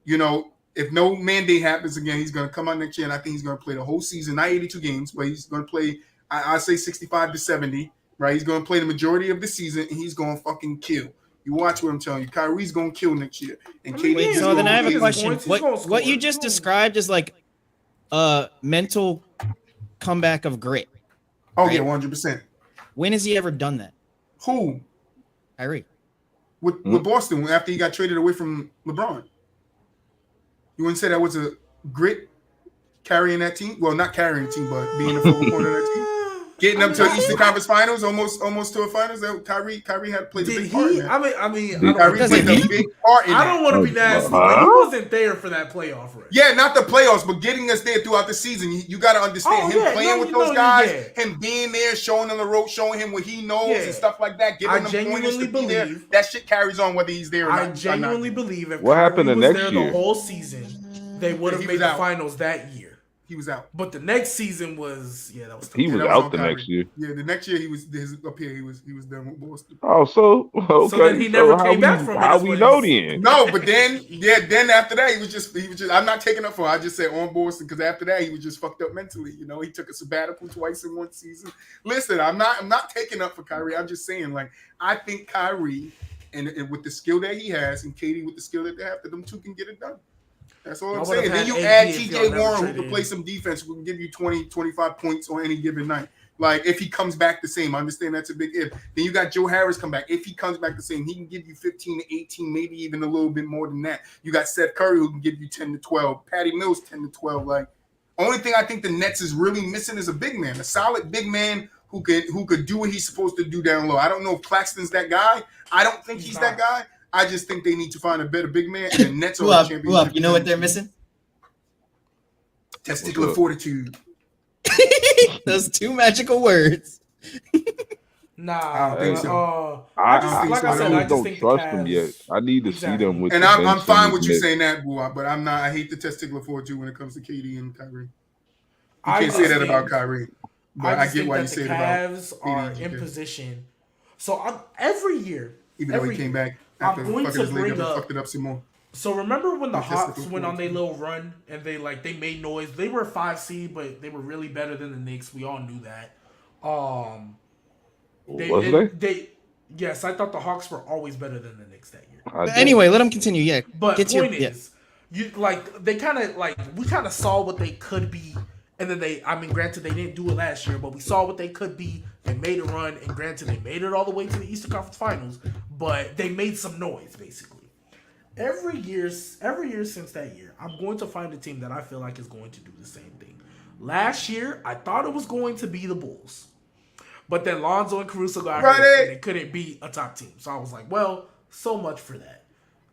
S1: You know, if no mandate happens again, he's going to come out next year, and I think he's going to play the whole season, not 82 games, but he's going to play, I say 65 to 70, right? He's going to play the majority of the season, and he's going to fucking kill. You watch what I'm telling you. Kyrie's going to kill next year. And KD
S3: Wait,
S1: is
S3: so then I have
S1: gonna
S3: a
S1: kill.
S3: question.
S2: Points, he's gonna score.
S3: What you just described is like a mental comeback of grit.
S1: Oh, yeah, 100%.
S3: When has he ever done that?
S1: Who?
S3: Kyrie.
S1: With Boston, after he got traded away from LeBron. You wouldn't say that was a grit carrying that team? Well, not carrying the team, but being a focal point of that team. Getting them to Eastern Conference Finals, almost to a finals. Kyrie had played a
S2: Did
S1: big part in
S2: he?
S1: that.
S2: I mean,
S1: Kyrie
S3: Does
S1: played
S3: he?
S1: a big part in
S2: I
S1: that.
S2: don't want to be nasty, but he wasn't there for that playoff race.
S1: Yeah, not the playoffs, but getting us there throughout the season. You got to understand him playing with those guys, him being there, showing him the rope, showing him what he knows and stuff like that, giving them pointers to be there. That shit carries on whether he's there or not.
S2: I genuinely believe if
S4: What
S2: Kyrie
S4: happened the
S2: was
S4: next
S2: there
S4: year?
S2: the whole season, they would have
S1: He
S2: made
S1: was
S2: the
S1: out.
S2: finals that year.
S1: He was out.
S2: But the next season was that was tough.
S4: He was
S1: that
S4: out
S1: on
S4: the
S1: Kyrie.
S4: next year.
S1: Yeah, the next year he was up here. He was done with Boston.
S4: Oh, so okay.
S2: So then he never
S4: how
S2: came
S4: we-
S2: back from it,
S4: How
S2: is
S4: we
S2: what
S4: know
S2: he's-
S4: then?
S1: No, but then after that he was just. I'm not taking up for. I just said on Boston because after that he was just fucked up mentally. You know, he took a sabbatical twice in one season. Listen, I'm not taking up for Kyrie. I'm just saying, like, I think Kyrie and with the skill that he has, and Katie with the skill that they have, that them two can get it done. That's all I'm
S2: I would've
S1: saying. Then
S2: had
S1: you
S2: AD
S1: add
S2: if y'all
S1: TJ
S2: never
S1: Warren, who
S2: traded
S1: can play
S2: him.
S1: some defense, who can give you 20, 25 points on any given night. Like, if he comes back the same, I understand that's a big if. Then you got Joe Harris come back. If he comes back the same, he can give you 15 to 18, maybe even a little bit more than that. You got Seth Curry, who can give you 10 to 12. Patty Mills, 10 to 12. Like, only thing I think the Nets is really missing is a big man, a solid big man who could do what he's supposed to do down low. I don't know if Claxton's that guy. I don't think he's that guy. I just think they need to find a better big man, and the Nets are a championship.
S3: You know what they're missing?
S1: Testicular fortitude.
S3: Those two magical words.
S1: I
S2: Nah,
S1: don't think
S2: but
S4: Hey,
S1: so.
S2: I
S1: I don't
S2: just
S1: think
S2: like
S1: so
S2: I
S4: I
S1: at
S2: said, I
S4: just
S1: all.
S2: just
S4: don't
S2: think the
S4: trust him yet.
S2: Cavs
S4: I need to see them
S2: exactly.
S4: with
S1: And
S4: the
S1: I'm
S4: bench and
S1: fine
S4: this
S1: with you
S4: mix.
S1: saying that, Boo, but I'm not. I hate the testicular forward too when it comes to KD and Kyrie. You
S2: I
S1: can't say
S2: just
S1: that about
S2: think
S1: Kyrie,
S2: I
S1: but I
S2: just
S1: get
S2: think
S1: why you
S2: that the
S1: say it about
S2: Cavs
S1: KD
S2: are
S1: and
S2: in
S1: GK.
S2: position. So every year,
S1: Even though he
S2: every
S1: came
S2: year,
S1: back
S2: I'm
S1: after
S2: going
S1: fucking
S2: to
S1: his leg up
S2: bring
S1: and fucked
S2: up.
S1: it up some more.
S2: So remember when the
S1: The
S2: Hawks
S1: testicle
S2: went on
S1: forward
S2: their
S1: too.
S2: little run and they made noise. They were a 5 seed, but they were really better than the Knicks. We all knew that. Um, they
S4: Was
S2: and
S4: they?
S2: they yes, I thought the Hawks were always better than the Knicks that year.
S4: I
S3: But
S4: didn't.
S3: anyway, let him
S2: Always.
S3: continue. Yeah,
S2: But
S3: get your
S2: point
S3: yeah.
S2: is, you like they kind of like we kind of saw what they could be, and then they. I mean, granted they didn't do it last year, but we saw what they could be. They made a run, and granted they made it all the way to the Eastern Conference Finals, but they made some noise basically. Every year since that year, I'm going to find a team that I feel like is going to do the same thing. Last year, I thought it was going to be the Bulls. But then Lonzo and Caruso got hurt and
S1: Friday.
S2: they couldn't beat a top team. So I was like, well, so much for that.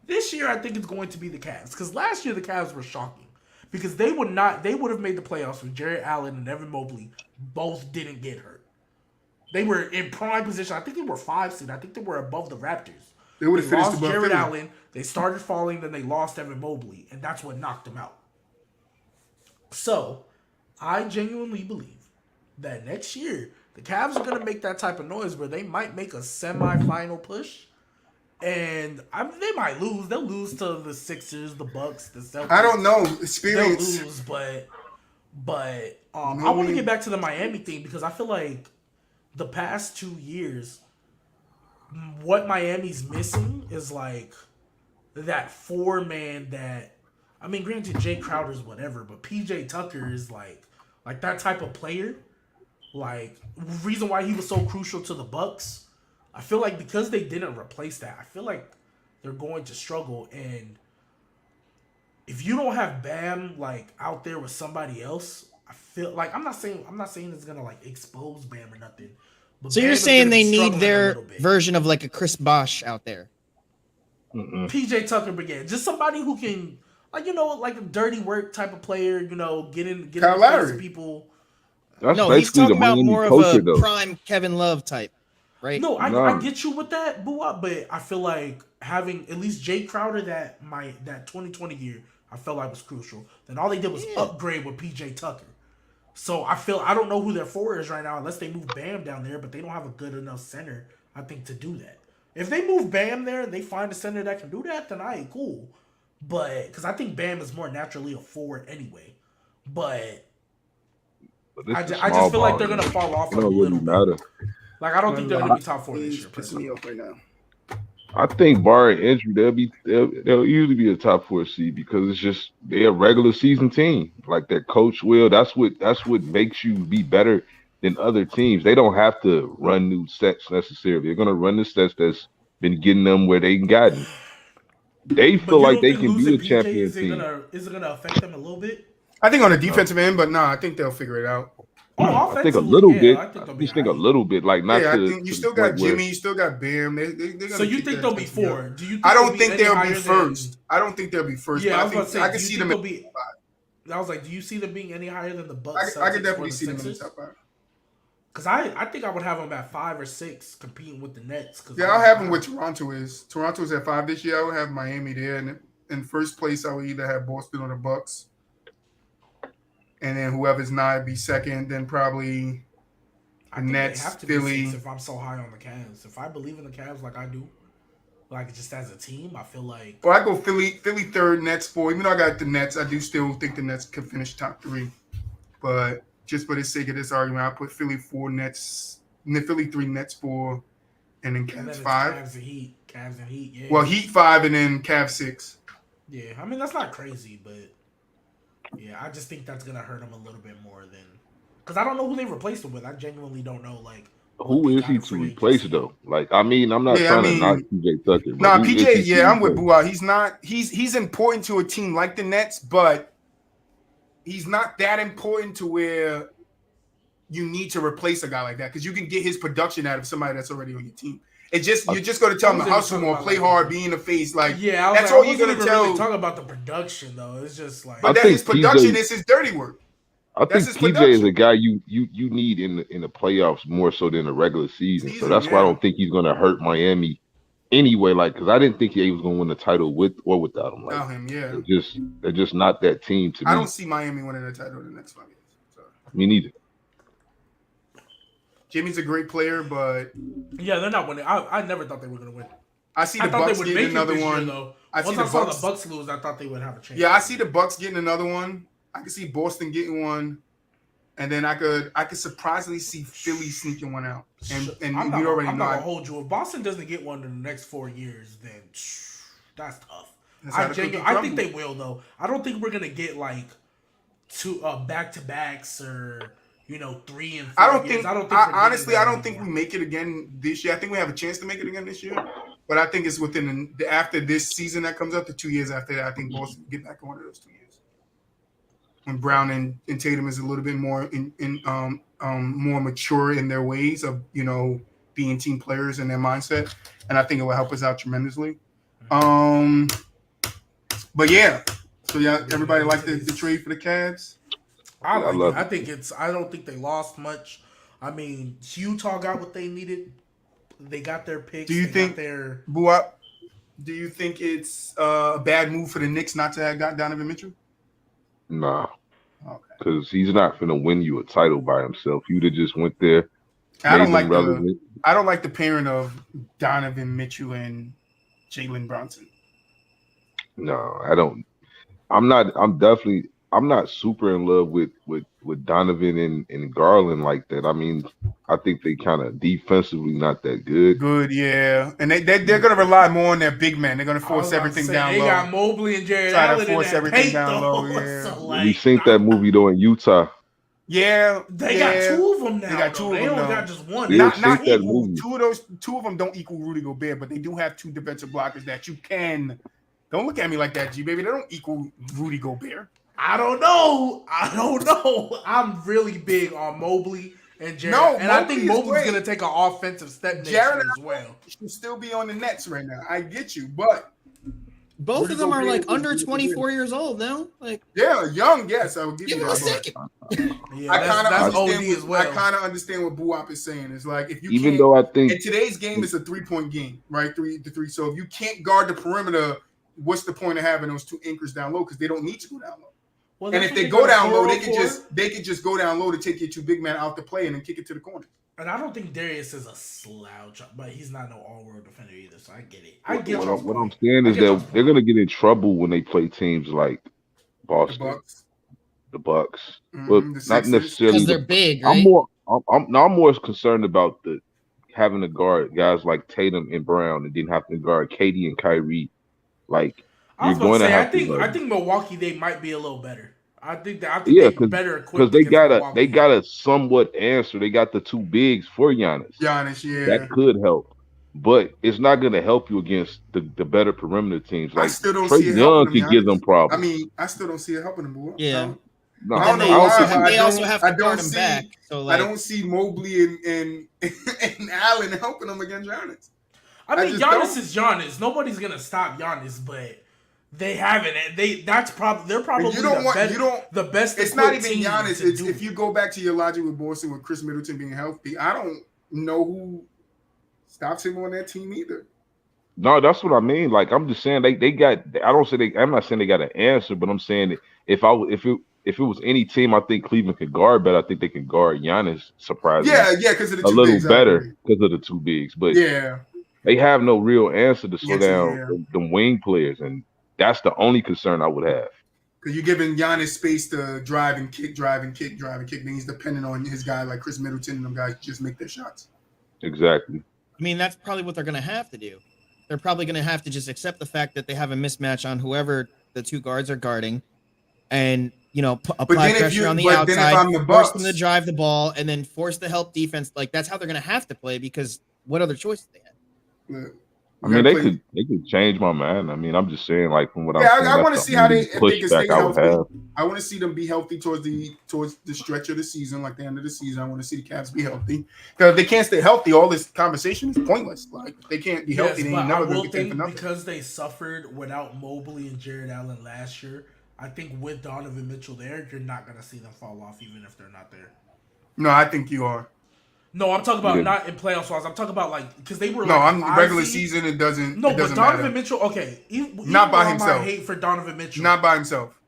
S2: This year I think it's going to be the Cavs. Because last year the Cavs were shocking. Because they would have made the playoffs with Jared Allen and Evan Mobley both didn't get hurt. They were in prime position. I think they were 5 seed. I think they were above the Raptors.
S1: They would
S2: They
S1: have finished
S2: lost
S1: above
S2: Jared
S1: Philly.
S2: Allen. They started falling, then they lost Evan Mobley, and that's what knocked them out. So, I genuinely believe that next year the Cavs are going to make that type of noise where they might make a semifinal push, and they might lose. They'll lose to the Sixers, the Bucks, the Celtics.
S1: I don't know.
S2: They'll
S1: Experience.
S2: lose, but I
S1: No
S2: want to
S1: way.
S2: get back to the Miami thing because I feel like the past 2 years, what Miami's missing is like that 4 man that I mean, granted Jay Crowder's whatever, but PJ Tucker is like that type of player. Like reason why he was so crucial to the Bucks. I feel like because they didn't replace that, I feel like they're going to struggle. And if you don't have Bam like out there with somebody else, I feel like I'm not saying it's gonna like expose Bam or nothing. But
S3: So
S2: Bam
S3: you're
S2: is
S3: saying
S2: gonna be
S3: they need
S2: struggling a
S3: their
S2: little bit.
S3: version of like a Chris Bosh out there.
S4: Mm-mm.
S2: PJ Tucker began. Just somebody who can, like, like a dirty work type of player, get in
S1: Kyle
S2: the face of
S1: Lowry.
S2: people.
S4: That's
S3: No, he's
S4: basically the
S3: talking about
S4: Miami
S3: more of
S4: culture,
S3: a
S4: though.
S3: prime Kevin Love type, right?
S2: No, I
S4: Nah,
S2: get you with that, Boo, but I feel like having at least Jay Crowder that 2020 year, I felt like was crucial. Then all they did was
S3: Yeah.
S2: upgrade with PJ Tucker. So I don't know who their four is right now unless they move Bam down there, but they don't have a good enough center, I think, to do that. If they move Bam there and they find a center that can do that, then I ain't cool. But because I think Bam is more naturally a forward anyway. But
S4: but this
S2: I
S4: is
S2: just, I
S4: small
S2: just feel like
S4: ball.
S2: they're gonna fall off
S4: It
S2: a
S4: don't really
S2: little bit.
S4: matter.
S2: Like I don't think they're gonna
S1: Lie.
S2: be top four this
S1: He's
S2: year
S1: pissing me
S2: personally.
S1: off right now.
S4: I think barring injury, they'll usually be a top four seed because it's just they're a regular season team. Like their coach will. That's what makes you be better than other teams. They don't have to run new sets necessarily. They're gonna run the sets that's been getting them where they gotten. They
S2: But
S4: feel
S2: you
S4: like
S2: don't
S4: they
S2: think
S4: can be
S2: losing
S4: a
S2: PJ
S4: champion team.
S2: is it gonna affect them a little bit?
S1: I think on the
S4: No,
S1: defensive end, but nah, I think they'll figure it out.
S2: Oh,
S4: I think a
S2: offensively,
S4: little
S2: yeah,
S4: bit.
S2: I think
S4: I
S2: they'll be
S4: just think a
S2: alright.
S4: little bit, like not
S1: Yeah, I
S4: to
S1: think you
S4: to the
S1: still
S4: point
S1: got
S4: where
S1: Jimmy, you still got Bam. They're
S2: So
S1: gonna
S2: you
S1: keep
S2: think
S1: that
S2: they'll be
S1: stuff together.
S2: 4? Do you think
S1: I
S2: they'll
S1: don't
S2: be
S1: think
S2: any
S1: they'll be
S2: higher than?
S1: first. I don't think they'll be first, but
S2: Yeah, I
S1: I
S2: was about
S1: think
S2: to say,
S1: I
S2: do
S1: can
S2: you
S1: see
S2: think
S1: them in
S2: they'll be? I was like, do you see them being any higher than the Bucks,
S1: I could
S2: Celtics, or
S1: definitely
S2: the
S1: see them in the
S2: Sixers?
S1: top five.
S2: Because I think I would have them at 5 or 6 competing with the Nets. Because
S1: Yeah, I'll have them where Toronto is. Toronto's at 5 this year. I would have Miami there, and in first place, I would either have Boston or the Bucks, and then whoever's not would be second. Then probably
S2: I
S1: the
S2: think they
S1: Nets,
S2: have to be 6
S1: Philly.
S2: if I'm so high on the Cavs. If I believe in the Cavs like I do, like just as a team, I feel like
S1: Well, I go Philly third, Nets 4. Even though I got the Nets, I do still think the Nets could finish top 3. But just for the sake of this argument, I put Philly 4, Philly 3, Nets 4, and then
S2: and
S1: Cavs
S2: then it's
S1: 5.
S2: Cavs and Heat, yeah.
S1: Well, Heat 5 and then Cavs 6.
S2: Yeah, I mean that's not crazy, but yeah, I just think that's gonna hurt them a little bit more than because I don't know who they replaced him with. I genuinely don't know like what
S4: who
S2: they
S4: is
S2: got
S4: he
S2: in
S4: to
S2: free
S4: replace
S2: agency.
S4: though? Like, I mean, I'm not
S1: Yeah, I
S4: trying to knock
S1: mean,
S4: PJ Tucker, but
S1: nah,
S4: who is
S1: PJ.
S4: he to
S1: Yeah, I'm with
S4: replace?
S1: Buah. He's not. He's important to a team like the Nets, but he's not that important to where you need to replace a guy like that because you can get his production out of somebody that's already on your team. You're just going to tell
S2: I
S1: him to
S2: was even
S1: hustle
S2: talking
S1: more,
S2: about
S1: play
S2: like
S1: hard, be in the face. Like
S2: yeah, I was
S1: that's
S2: like,
S1: all
S2: I
S1: you're
S2: wasn't
S1: going to
S2: even really
S1: tell.
S2: talking about the production though. It's just like
S1: But
S4: I
S1: that
S4: think
S1: his production
S4: PJ.
S1: is his dirty work.
S4: I
S1: That's
S4: think
S1: his
S4: PJ is a
S1: production
S4: guy you need in the playoffs more so than the regular season. So
S1: season.
S4: that's why I
S1: Yeah.
S4: don't think he's going to hurt Miami anyway. Like, because I didn't think he was going to win the title with or without him. Like,
S1: Without him, yeah.
S4: they're just not that team to
S1: I don't
S4: me.
S1: see Miami winning the title in the next 5 years. So.
S4: Me neither.
S1: Jimmy's a great player, but
S2: Yeah, they're not winning. I never thought they were gonna win.
S1: I see
S2: I
S1: the
S2: thought they
S1: Bucks
S2: would
S1: getting
S2: make it
S1: another
S2: this year
S1: one.
S2: though.
S1: I see
S2: Once
S1: the
S2: I saw
S1: Bucks.
S2: the Bucks lose, I thought they would have a chance.
S1: Yeah, I see the Bucks getting another one. I can see Boston getting one, and then I could surprisingly see Philly sneaking one out. And
S2: I'm
S1: we already
S2: not
S1: know
S2: gonna hold you. If Boston doesn't get one in the next 4 years, then that's tough.
S1: That's how the cookie
S2: I think
S1: crumbles.
S2: they will though. I don't think we're gonna get like two back to backs or 3 and 4
S1: I don't
S2: years.
S1: think.
S2: I don't think we're getting
S1: Honestly,
S2: that
S1: I don't think we
S2: anymore.
S1: make it again this year. I think we have a chance to make it again this year, but I think it's within after this season that comes up, the 2 years after that. I think Boston will get back on one of those 2 years. When Brown and Tatum is a little bit more more mature in their ways of being team players and their mindset, and I think it will help us out tremendously. But yeah, so yeah, everybody like the trade for the Cavs.
S2: I like
S4: love
S2: it. I don't think they lost much. I mean, Utah got what they needed. They got their picks.
S1: Do you
S2: they
S1: think
S2: got their
S1: Buap? Do you think it's a bad move for the Knicks not to have got Donovan Mitchell?
S4: Nah,
S1: Okay.
S4: because he's not going to win you a title by himself. You'd have just went there,
S1: I
S4: made
S1: don't
S4: them
S1: like
S4: relevant.
S1: the pairing of Donovan Mitchell and Jalen Brunson.
S4: No, I don't. I'm not. I'm not super in love with Donovan and Garland like that. I mean, I think they kind of defensively not that good.
S1: Good, yeah, and they're going to rely more on their big man. They're going to
S2: I was
S1: force
S2: about to
S1: everything
S2: say,
S1: down
S2: they
S1: low.
S2: got Mobley and Jared
S1: Try to
S2: Allen in
S1: force
S2: that
S1: everything
S2: paint
S1: down
S2: though.
S1: low, yeah.
S2: So,
S4: We seen that movie though in Utah.
S1: Yeah,
S2: They got 2 of them now.
S1: They got 2 of
S2: They
S1: them
S2: don't
S1: now.
S2: got just one.
S4: Yeah,
S1: Not
S4: seen that
S1: equal.
S4: movie.
S1: 2 of them don't equal Rudy Gobert, but they do have 2 defensive blockers that you can. Don't look at me like that, G baby. They don't equal Rudy Gobert.
S2: I don't know. I'm really big on Mobley and Jared.
S1: No,
S2: and I
S1: Mobley
S2: think
S1: is
S2: Mobley's
S1: great.
S2: going to take an offensive step next
S1: Jared
S2: year as well.
S1: should still be on the Nets right now. I get you, but
S3: Both
S1: Rudy
S3: of them are
S1: Gobert
S3: like
S1: is
S3: under
S1: really
S3: 24 years old now. Like,
S1: yeah, young. Yes, I will give
S3: give
S1: you
S3: him a
S1: that. But
S3: second.
S2: Yeah,
S1: I kind of
S2: that's OD
S1: understand.
S2: as well.
S1: I kind of understand what Buap is saying. It's like if you
S4: Even
S1: can't.
S4: though I think
S1: In today's game, it's a 3-point game, right? 3 to 3. So if you can't guard the perimeter, what's the point of having those 2 anchors down low? Because they don't need to go down low.
S2: Well,
S1: And
S2: that's
S1: if
S2: what
S1: they go down low,
S2: they're
S1: they could just go down low to take your 2 big men out the play and then kick it to the corner.
S2: And I don't think Darius is a slouch, but he's not no all-world defender either. So I get it. I get
S4: what I'm saying is that they're gonna get in trouble when they play teams like
S1: The
S4: Boston,
S1: Bucks,
S4: the Bucks.
S1: Mhm,
S4: But
S1: the
S4: not
S1: Sixers.
S4: necessarily.
S3: Because they're big,
S4: I'm
S3: right?
S4: more concerned about the having to guard guys like Tatum and Brown, and then having to guard Katie and Kyrie. Like
S2: I was
S4: you're
S2: about
S4: going
S2: to
S4: to
S2: say,
S4: have
S2: I
S4: to.
S2: think Milwaukee they might be a little better. I think
S4: Yeah,
S2: they better equipped
S4: because
S2: against Milwaukee.
S4: they got a somewhat answer. They got the 2 bigs for Giannis.
S1: Giannis, yeah.
S4: That could help, but it's not going to help you against the better perimeter teams.
S1: I
S4: Like
S1: still don't
S4: Trae
S1: see it helping
S4: Young
S1: them.
S4: could give them
S1: Giannis.
S4: problems.
S1: I mean, I still don't see it helping them. Boy.
S3: Yeah.
S4: No,
S1: I
S3: But
S1: don't
S3: then
S1: know
S3: they
S1: why,
S3: also,
S1: but I
S3: they also
S1: don't-
S3: have
S1: I
S3: to
S1: don't
S3: guard him
S1: see-
S3: back. So
S1: I
S3: like,
S1: don't see Mobley and Allen helping them against Giannis.
S2: I mean,
S1: just
S2: Giannis
S1: don't.
S2: is Giannis. Nobody's gonna stop Giannis, but they haven't. They're probably
S1: You don't want-
S2: better,
S1: you don't-
S2: the best.
S1: It's not
S2: equipped
S1: even
S2: team
S1: Giannis.
S2: to
S1: It's
S2: do
S1: if you go back to your logic with Boston with Chris Middleton being healthy. I don't know who stops him on that team either.
S4: no, that's what I mean. Like I'm just saying they got. I don't say they. I'm not saying they got an answer, but I'm saying that if it was any team, I think Cleveland could guard better. I think they can guard Giannis surprisingly
S1: Yeah, because of the
S4: a
S1: 2
S4: little
S1: bigs, I
S4: better
S1: agree.
S4: because of the 2 bigs. But
S1: Yeah,
S4: they have no real answer to slow
S1: Yes,
S4: down
S1: yeah.
S4: the wing players, and that's the only concern I would have.
S1: because you're giving Giannis space to drive and kick. Then he's dependent on his guy like Chris Middleton and them guys to just make their shots.
S4: Exactly.
S3: I mean, that's probably what they're going to have to do. They're probably going to have to just accept the fact that they have a mismatch on whoever the 2 guards are guarding, and apply
S1: then if
S3: pressure
S1: you-
S3: on the
S1: but then if
S3: outside,
S1: I'm the
S3: force
S1: Bucks-
S3: them to drive the ball, and then force the help defense. Like that's how they're going to have to play because what other choice do they have?
S1: Look,
S4: I
S1: we
S4: mean,
S1: gotta
S4: they could change my mind. I mean, I'm just saying, like from what I'm
S1: Yeah,
S4: saying,
S1: I want to
S4: that's
S1: see
S4: the
S1: how
S4: only
S1: if they can stay
S4: pushback I would
S1: healthy.
S4: have.
S1: I want to see them be healthy towards the stretch of the season, like the end of the season. I want to see the Cavs be healthy because if they can't stay healthy, all this conversation is pointless. Like if they can't be healthy,
S2: Yes,
S1: they
S2: but
S1: ain't
S2: I
S1: never gonna
S2: will
S1: get there for
S2: think
S1: nothing.
S2: because they suffered without Mobley and Jared Allen last year, I think with Donovan Mitchell there, you're not gonna see them fall off even if they're not there.
S1: No, I think you are.
S2: No, I'm talking about
S4: Yeah,
S2: not in playoffs wise. I'm talking about like because they were
S1: No,
S2: like a
S1: I'm
S2: five
S1: regular
S2: seed.
S1: season. It doesn't.
S2: No,
S1: It
S2: but
S1: doesn't
S2: Donovan
S1: matter.
S2: Mitchell. Okay,
S1: Not
S2: even
S1: by
S2: though I might
S1: himself.
S2: hate for Donovan Mitchell,
S1: Not by himself.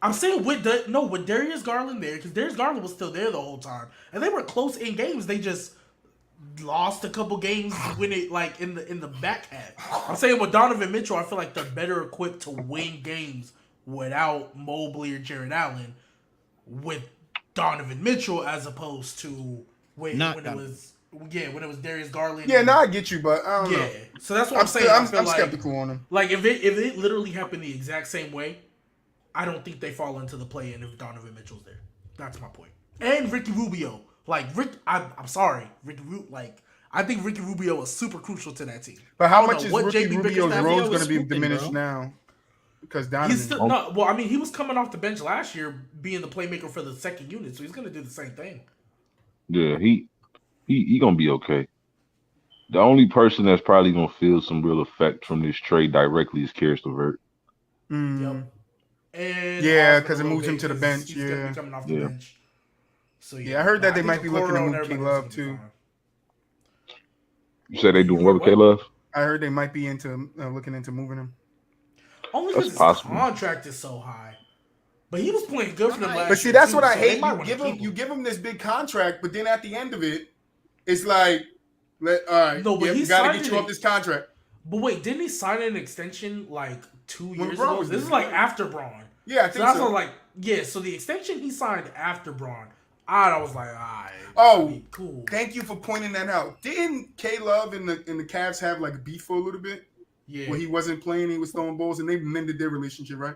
S2: I'm saying with Darius Garland there because Darius Garland was still there the whole time, and they were close in games. They just lost a couple games when it like in the back half. I'm saying with Donovan Mitchell, I feel like they're better equipped to win games without Mobley or Jared Allen with Donovan Mitchell as opposed to
S3: Not
S2: when it
S3: Donovan.
S2: was when it was Darius Garland.
S1: Yeah, no,
S2: And,
S1: I get you, but I don't
S2: yeah,
S1: know.
S2: so that's what
S1: I'm
S2: I'm
S1: still.
S2: saying. I
S1: I'm,
S2: feel
S1: I'm skeptical on him.
S2: like if it literally happened the exact same way, I don't think they fall into the play in if Donovan Mitchell's there. That's my point. And Ricky Rubio, I'm sorry, I think Ricky Rubio was super crucial to that team.
S1: But
S2: I
S1: how
S2: don't
S1: much
S2: know
S1: is
S2: what
S1: Rookie
S2: JB
S1: Rubio's
S2: Bickerstaff.
S3: Rubio
S1: role going
S3: was
S1: to be
S3: hooping,
S1: diminished
S3: bro.
S1: now? Because
S2: He's
S1: Donovan.
S2: still no. Well, I mean, he was coming off the bench last year, being the playmaker for the second unit, so he's gonna do the same thing.
S4: yeah, he gonna be okay. The only person that's probably gonna feel some real effect from this trade directly is Karis LeVert.
S1: Mm,
S2: Yep. And
S1: yeah,
S2: Osman a
S1: because it
S2: little
S1: moves him
S2: bit
S1: to the
S2: because
S1: bench.
S2: he's gonna be
S1: Yeah.
S2: coming off the
S4: Yeah,
S2: bench. So
S1: Yeah, I
S2: yeah,
S1: heard
S2: but
S1: that
S2: I
S1: they
S2: think
S1: might be looking to
S2: Okoro and
S1: move K
S2: everybody else
S1: Love
S2: gonna be
S1: too.
S2: fine.
S4: you said they
S2: Wait, you
S4: doing what
S2: heard
S4: with K
S2: what?
S4: Love?
S1: I heard they might be into looking into moving him.
S2: Only
S4: That's
S2: because his
S4: possible.
S2: contract is so high. But he was playing good for them
S3: Right.
S1: But
S2: last
S1: see,
S2: year
S1: that's
S2: too,
S1: what I
S2: so they
S1: hate.
S2: might want to keep
S1: You
S2: him.
S1: give him this big contract, but then at the end of it, it's like, all right,
S2: No, but
S1: yeah,
S2: he
S1: we got to
S2: signed
S1: get you off this contract.
S2: But wait, didn't he sign an extension like 2
S1: When
S2: years
S1: Braun
S2: ago?
S1: was
S2: This
S1: there,
S2: is like
S1: yeah.
S2: after Braun.
S1: Yeah, I
S2: So
S1: think
S2: that's
S1: so.
S2: what like so the extension he signed after Braun, I was like, alright,
S1: Oh,
S2: cool.
S1: thank you for pointing that out. Didn't K Love and the Cavs have like a beef for a little bit
S2: Yeah,
S1: where he wasn't playing, he was throwing balls, and they mended their relationship, right?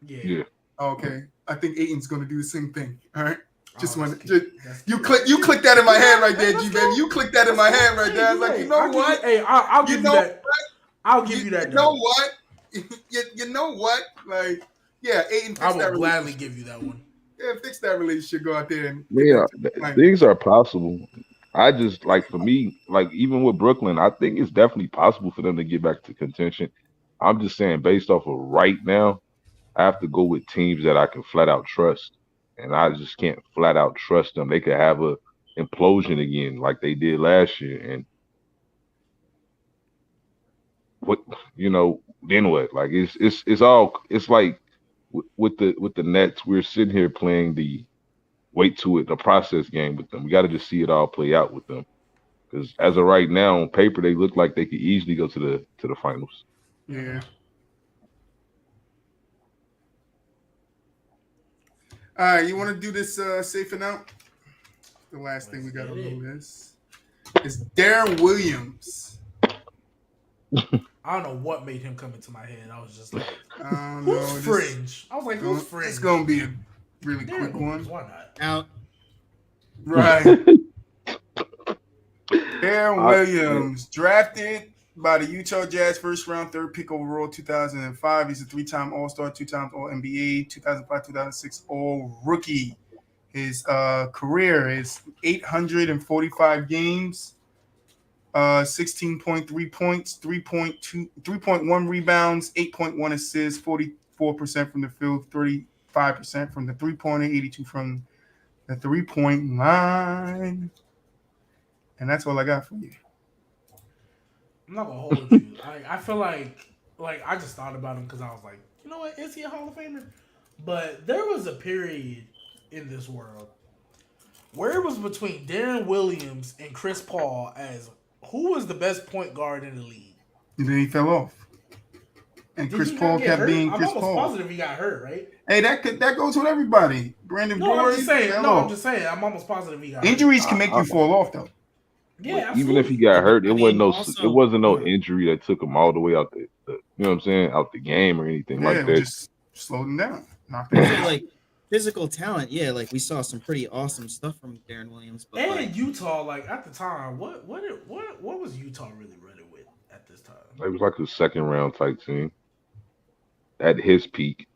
S2: yeah.
S4: Yeah,
S1: Okay, I think Aiton's going to do the same thing. All right, just
S2: Oh,
S1: want
S2: that's
S1: to
S2: cute. That's
S1: you
S2: cute.
S1: click that in my head right
S2: Hey,
S1: there,
S2: let's
S1: G baby.
S2: go.
S1: You click that in my head right there. I was like, you know
S2: I'll give you.
S1: what?
S2: Hey, I'll
S1: You
S2: give you
S1: know
S2: that. I'll give
S1: you,
S2: you that.
S1: you know
S2: dub.
S1: what? You know what? Like, yeah, Aiton
S2: I
S1: fix
S2: will
S1: that
S2: gladly
S1: relationship.
S2: give you that one.
S1: Yeah, fix that relationship. Go out there and get
S4: yeah.
S1: that to fine.
S4: Things are possible. I just like for me, like even with Brooklyn, I think it's definitely possible for them to get back to contention. I'm just saying, based off of right now, I have to go with teams that I can flat out trust, and I just can't flat out trust them. They could have a implosion again, like they did last year, and what then what? Like it's all it's like with the Nets, we're sitting here playing the wait to it, the process game with them. We got to just see it all play out with them. Because as of right now, on paper, they look like they could easily go to the finals.
S1: Yeah. All right, you want to do this safe and out? The last thing we got on the list is Darren Williams.
S2: I don't know what made him come into my head. I was just like,
S1: No,
S2: who's Fringe? I was like, who's Fringe?
S1: It's gonna be a really
S2: Darren
S1: quick
S2: Williams,
S1: one.
S2: why not?
S3: Out.
S1: Right. Darren Williams, drafted by the Utah Jazz, first round, third pick overall, 2005. He's a three-time All-Star, two times All-NBA, 2005, 2006 All-Rookie. His career is 845 games, 16.3 points, 3.1 rebounds, 8.1 assists, 44% from the field, 35% from the three-pointer, 82 from the three-point line. And that's all I got for you.
S2: I'm not gonna hold you. I feel like I just thought about him because I was like, you know what? Is he a Hall of Famer? But there was a period in this world where it was between Darren Williams and Chris Paul as who was the best point guard in the league.
S1: And then he fell off. And
S2: Did
S1: Chris
S2: he
S1: Paul
S2: not get
S1: kept
S2: hurt?
S1: being
S2: I'm
S1: Chris
S2: almost
S1: Paul.
S2: positive he got hurt, right?
S1: Hey, that goes with everybody. Brandon
S2: No,
S1: Boyd
S2: I'm just saying.
S1: fell
S2: No,
S1: off.
S2: I'm just saying. I'm almost positive he got
S1: Injuries can make
S4: I,
S1: you fall off, though.
S2: hurt. Yeah,
S4: But
S2: absolutely.
S4: even if he got hurt,
S3: I mean,
S4: it
S3: also,
S4: wasn't no injury that took him all the way out the you know what I'm saying, out the game or anything
S1: Yeah,
S4: like
S1: it
S4: that.
S1: just slowed him down. Knocked him
S3: so
S1: out.
S3: like physical talent, yeah, like we saw some pretty awesome stuff from Darren Williams, but
S2: And
S3: like
S2: Utah, like at the time, what was Utah really running with at this time?
S4: It was like a second round type team at his peak.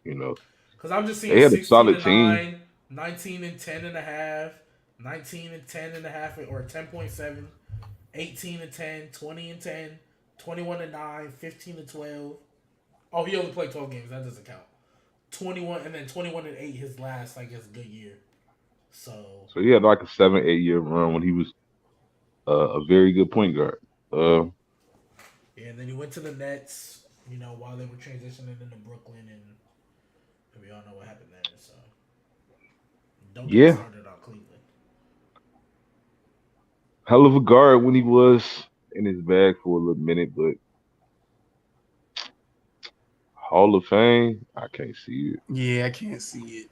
S4: You know,
S2: Because I'm just
S4: they
S2: seeing
S4: had a
S2: 16
S4: solid
S2: and
S4: team.
S2: 9, 19 and 10 and a half, 19 and 10 and a half, or 10.7, 18 and 10, 20 and 10, 21 and 9, 15 and 12. Oh, he only played 12 games. That doesn't count. 21, and then 21-8 his last, I guess, good year. So
S4: So he had like a 7, 8 year run when he was a very good point guard. Uh,
S2: yeah, and then he went to the Nets. While they were transitioning into Brooklyn, and we all know what happened there. So don't get me
S4: yeah,
S2: started on Cleveland.
S4: hell of a guard when he was in his bag for a little minute, but Hall of Fame, I can't see it.
S1: Yeah, I can't see it.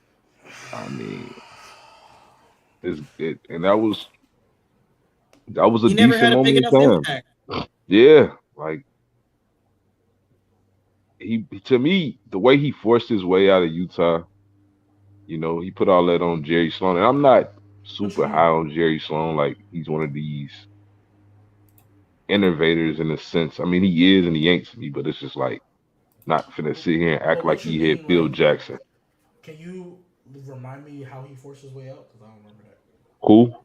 S4: I mean, and that was a
S3: He never
S4: decent
S3: had a big
S4: moment
S3: enough
S4: in time.
S3: impact.
S4: Yeah, like he to me, the way he forced his way out of Utah, he put all that on Jerry Sloan. And I'm not
S2: What you
S4: super high
S2: mean?
S4: on Jerry Sloan, like he's one of these innovators in a sense. I mean, he is and he ain't to me, but it's just like not finna sit here and act
S2: But
S4: like
S2: what you
S4: he hit
S2: mean?
S4: Phil
S2: Like,
S4: Jackson.
S2: can you remind me how he forced his way out? Because I don't remember that.
S4: Who?